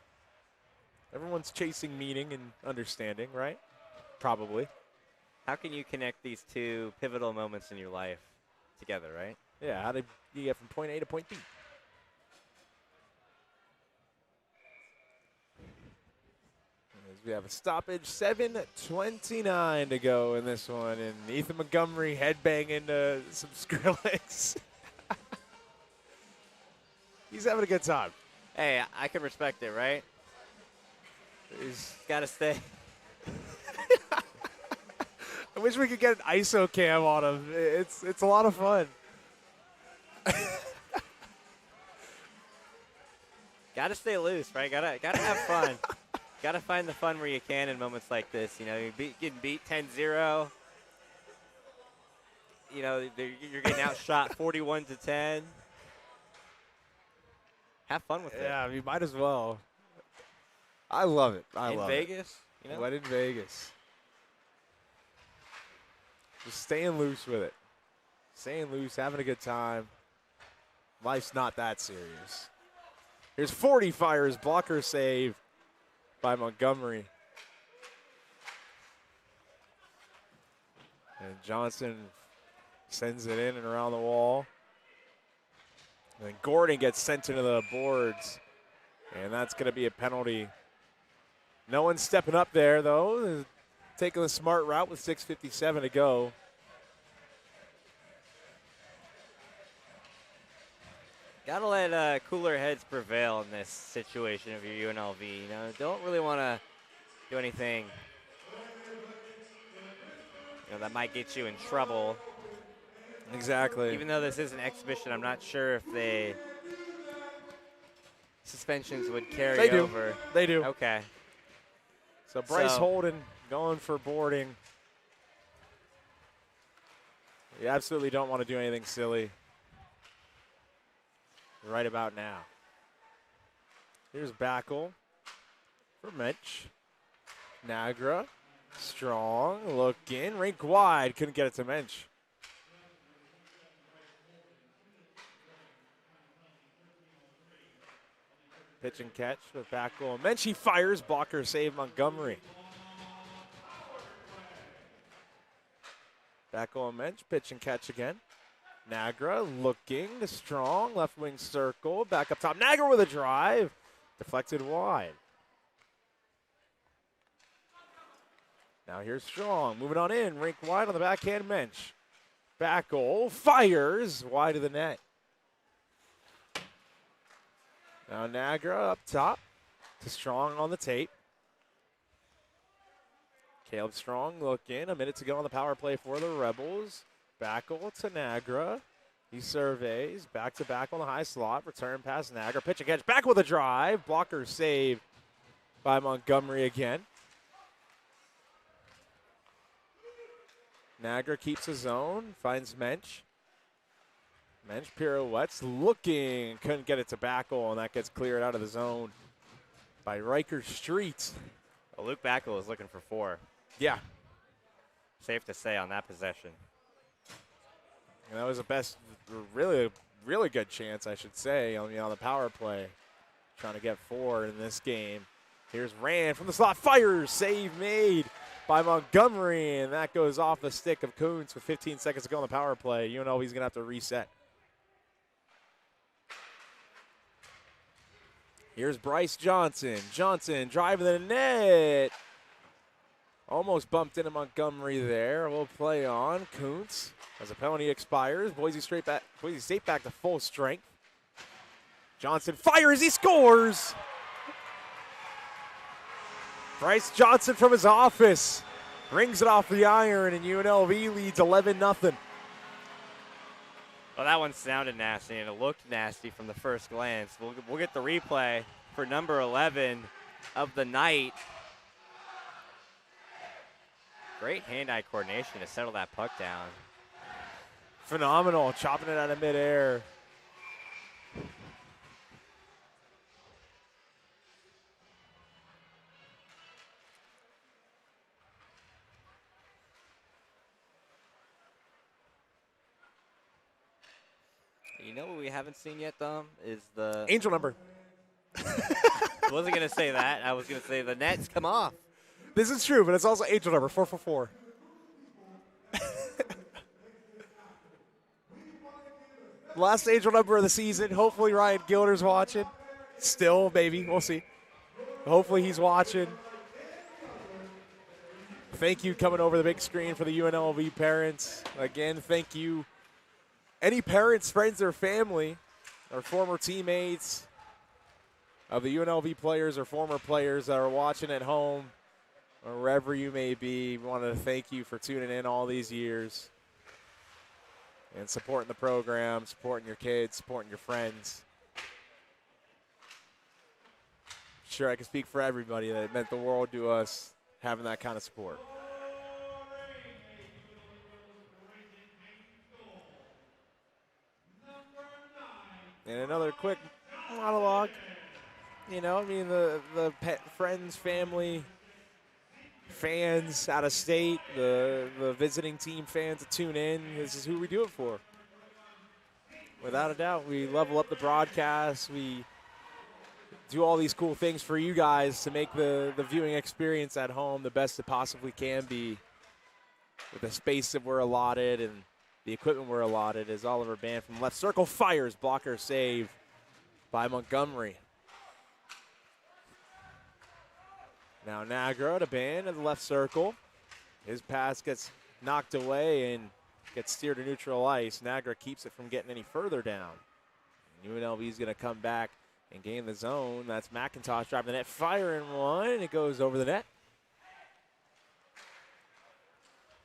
Everyone's chasing meaning and understanding, right? Probably. How can you connect these two pivotal moments in your life together, right? Yeah, how did you get from point A to point B? As we have a stoppage, 7:29 to go in this one, and Ethan Montgomery headbanging to some Skrillex. He's having a good time. Hey, I can respect it, right? He's got to stay. I wish we could get an ISO cam on him. It's a lot of fun. Got to stay loose, right? Gotta have fun. Got to find the fun where you can in moments like this. You're getting beat 10-0. You're getting outshot 41-10. Have fun with it. Yeah, you might as well. I love it. I love Vegas, it. What in Vegas? Just staying loose with it. Staying loose, having a good time. Life's not that serious. Here's 40 fires, blocker save by Montgomery. And Johnson sends it in and around the wall. And then Gordon gets sent into the boards. And that's going to be a penalty. No one's stepping up there, though. Taking the smart route with 6:57 to go. Gotta let cooler heads prevail in this situation of your UNLV. Don't really want to do anything that might get you in trouble. Exactly. Even though this is an exhibition, I'm not sure if suspensions would carry over. They do. Okay. So Bryce Holden going for boarding. You absolutely don't want to do anything silly right about now. Here's Backel for Mensch. Nagra, strong, looking, rink wide, couldn't get it to Mensch. Pitch and catch with Backel. Mensch, he fires, blocker save Montgomery. Backel and Mensch, pitch and catch again. Nagra looking, strong, left wing circle, back up top. Nagra with a drive, deflected wide. Now here's Strong, moving on in, rink wide on the backhand Mensch. Backel fires wide of the net. Now Nagra up top to Strong on the tape. Caleb Strong looking, a minute to go on the power play for the Rebels. Backel to Nagra. He surveys, back to back on the high slot, return pass Nagra, pitch and catch, back with a drive. Blocker saved by Montgomery again. Nagra keeps his zone, finds Mensch. Mensch pirouettes, looking, couldn't get it to Backel, and that gets cleared out of the zone by Riker Street. Well, Luke Backel is looking for 4. Yeah. Safe to say on that possession. And that was the best, really good chance, I should say, on the power play. Trying to get 4 in this game. Here's Rand from the slot, fires, save made by Montgomery, and that goes off the stick of Kuntz with 15 seconds to go on the power play. UNLV's going to have to reset. Here's Bryce Johnson. Johnson driving the net. Almost bumped into Montgomery there. We'll play on. Kuntz as a penalty expires. Boise State back to full strength. Johnson fires, he scores! Bryce Johnson from his office rings it off the iron, and UNLV leads 11-0. Well, that one sounded nasty, and it looked nasty from the first glance. We'll get the replay for number 11 of the night. Great hand-eye coordination to settle that puck down. Phenomenal, chopping it out of midair. You know what we haven't seen yet, Dom, is the angel number. I wasn't going to say that. I was going to say the nets come off. This is true, but it's also angel number 444. Last angel number of the season. Hopefully Ryan Gilder's watching. Still, maybe. We'll see. Hopefully he's watching. Thank you coming over the big screen for the UNLV parents. Again, thank you. Any parents, friends, or family, or former teammates of the UNLV players or former players that are watching at home or wherever you may be, we want to thank you for tuning in all these years and supporting the program, supporting your kids, supporting your friends. Sure, I can speak for everybody that it meant the world to us having that kind of support. And another quick monologue. You know, I mean, the friends, family, fans out of state, the visiting team fans that tune in, this is who we do it for. Without a doubt, we level up the broadcast. We do all these cool things for you guys to make the viewing experience at home the best it possibly can be with the space that we're allotted and the equipment we're allotted. As Oliver Band from left circle fires, blocker save by Montgomery. Now Nagra to Band in the left circle. His pass gets knocked away and gets steered to neutral ice. Nagra keeps it from getting any further down. UNLV is going to come back and gain the zone. That's McIntosh driving the net, firing one, and it goes over the net.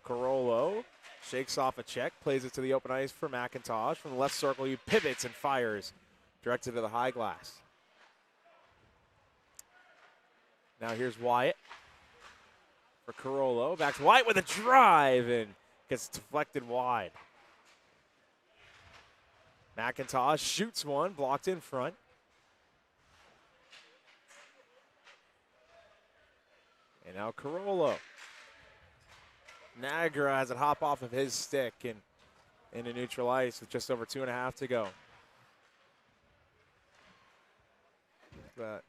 Carollo shakes off a check, plays it to the open ice for McIntosh. From the left circle, he pivots and fires, directed to the high glass. Now here's Wyatt for Carollo. Back to Wyatt with a drive and gets deflected wide. McIntosh shoots one, blocked in front. And now Carollo. Nagra has it hop off of his stick and into neutral ice with just over 2.5 to go. But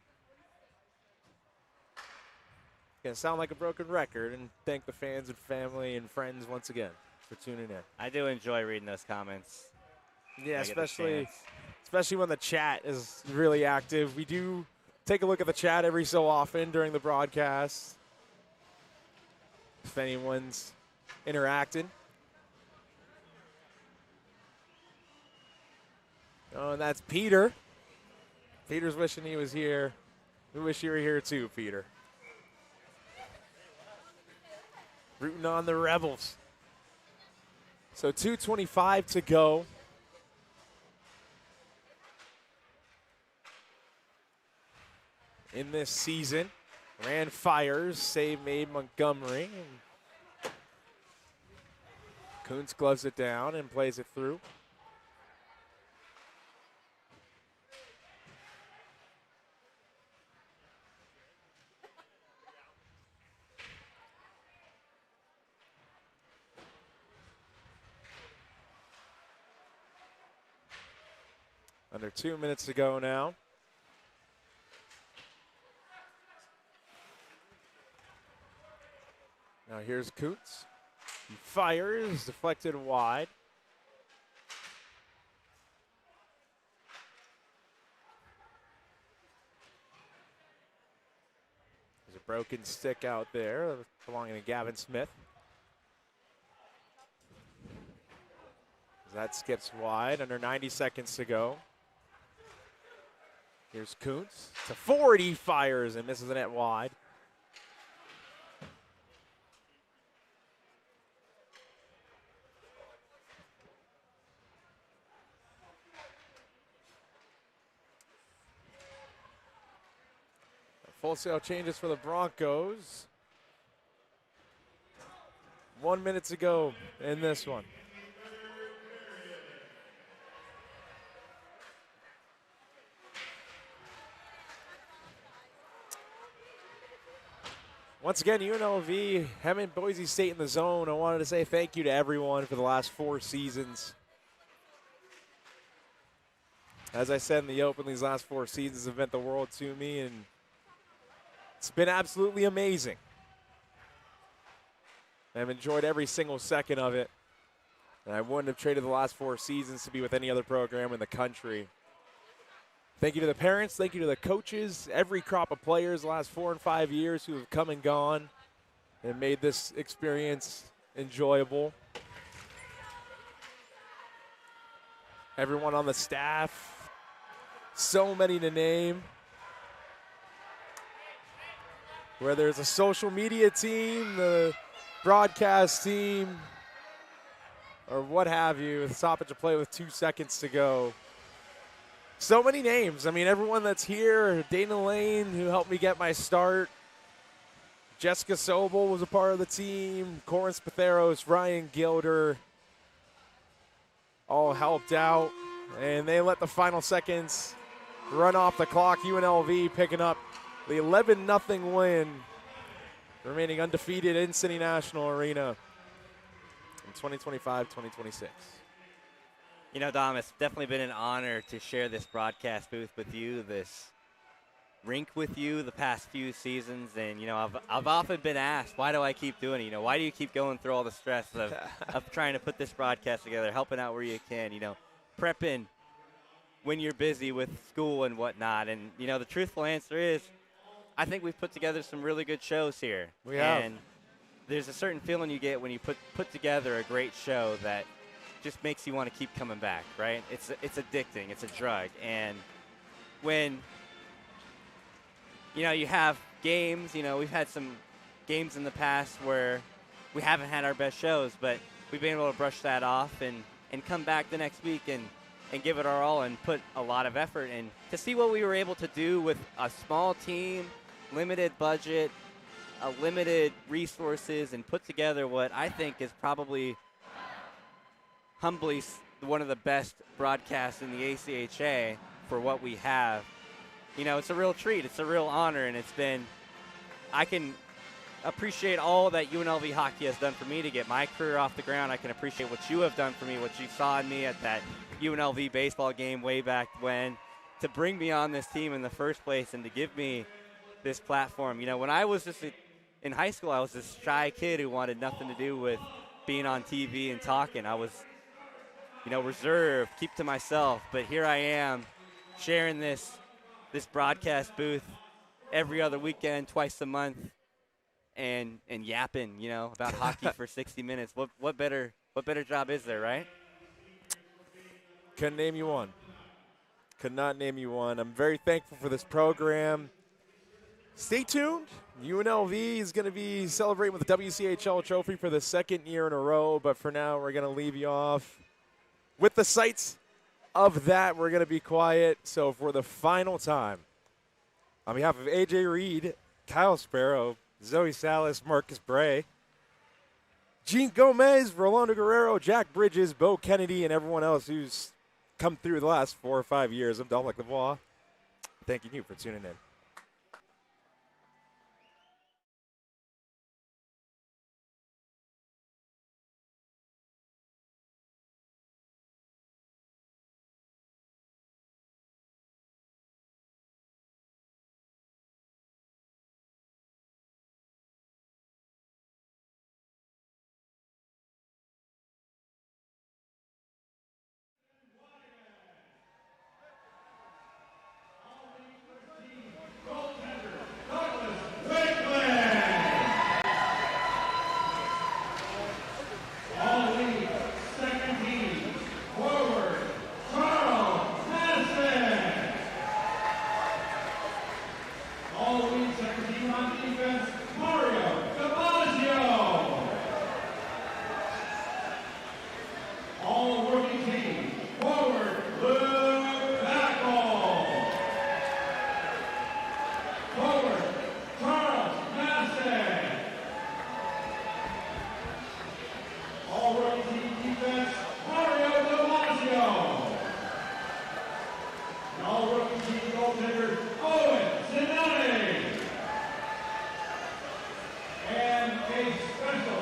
gonna sound like a broken record, and thank the fans and family and friends once again for tuning in. I do enjoy reading those comments. Yeah, especially when the chat is really active. We do take a look at the chat every so often during the broadcast. If anyone's interacting. Oh, and that's Peter. Peter's wishing he was here. We wish you were here too, Peter. Rooting on the Rebels. So 2:25 to go. In this season. Rand fires, save made Montgomery. Kuntz gloves it down and plays it through. Under 2 minutes to go now. Now here's Kuntz. He fires, deflected wide. There's a broken stick out there belonging to Gavin Smith. That skips wide, under 90 seconds to go. Here's Kuntz to 40, fires and misses the net wide. Full sail changes for the Broncos. 1 minute to go in this one. Once again, UNLV, Hammond, Boise State in the zone. I wanted to say thank you to everyone for the last 4 seasons. As I said in the open, these last 4 seasons have meant the world to me, and it's been absolutely amazing. I've enjoyed every single second of it, and I wouldn't have traded the last 4 seasons to be with any other program in the country. Thank you to the parents, thank you to the coaches, every crop of players the last 4 and 5 years who have come and gone and made this experience enjoyable. Everyone on the staff, so many to name. Whether it's a social media team, the broadcast team, or what have you, with stoppage of play with 2 seconds to go. So many names. I mean, everyone that's here, Dana Lane, who helped me get my start. Jessica Sobel was a part of the team. Corin Spatheros, Ryan Gilder, all helped out. And they let the final seconds run off the clock. UNLV picking up the 11-0 win, remaining undefeated in City National Arena in 2025-2026. You know, Dom, it's definitely been an honor to share this broadcast booth with you, this rink with you the past few seasons. And, you know, I've often been asked, why do I keep doing it? You know, why do you keep going through all the stress of trying to put this broadcast together, helping out where you can, you know, prepping when you're busy with school and whatnot. And, you know, the truthful answer is I think we've put together some really good shows here. We have. And there's a certain feeling you get when you put together a great show that just makes you want to keep coming back, right? It's addicting. It's a drug. And when, you know, you have games, you know, we've had some games in the past where we haven't had our best shows, but we've been able to brush that off and come back the next week and give it our all and put a lot of effort. And to see what we were able to do with a small team, limited budget, limited resources, and put together what I think is probably humbly one of the best broadcasts in the ACHA for what we have. You know, it's a real treat. It's a real honor, and I can appreciate all that UNLV hockey has done for me to get my career off the ground. I can appreciate what you have done for me, what you saw in me at that UNLV baseball game way back when, to bring me on this team in the first place and to give me this platform. You know, when I was just in high school, I was this shy kid who wanted nothing to do with being on TV and talking. I was, you know, reserved, keep to myself. But here I am sharing this broadcast booth every other weekend, twice a month, and yapping, you know, about hockey for 60 minutes. What better job is there, right? Couldn't name you one. Could not name you one. I'm very thankful for this program. Stay tuned. UNLV is going to be celebrating with the WCHL trophy for the 2nd year in a row, but for now we're going to leave you off with the sights of that. We're going to be quiet. So for the final time, on behalf of AJ Reed, Kyle Sparrow, Zoe Salas, Marcus Bray, Gene Gomez, Rolando Guerrero, Jack Bridges, Bo Kennedy, and everyone else who's come through the last 4 or 5 years, I'm Dominic Lavoie. Thanking you for tuning in. and a special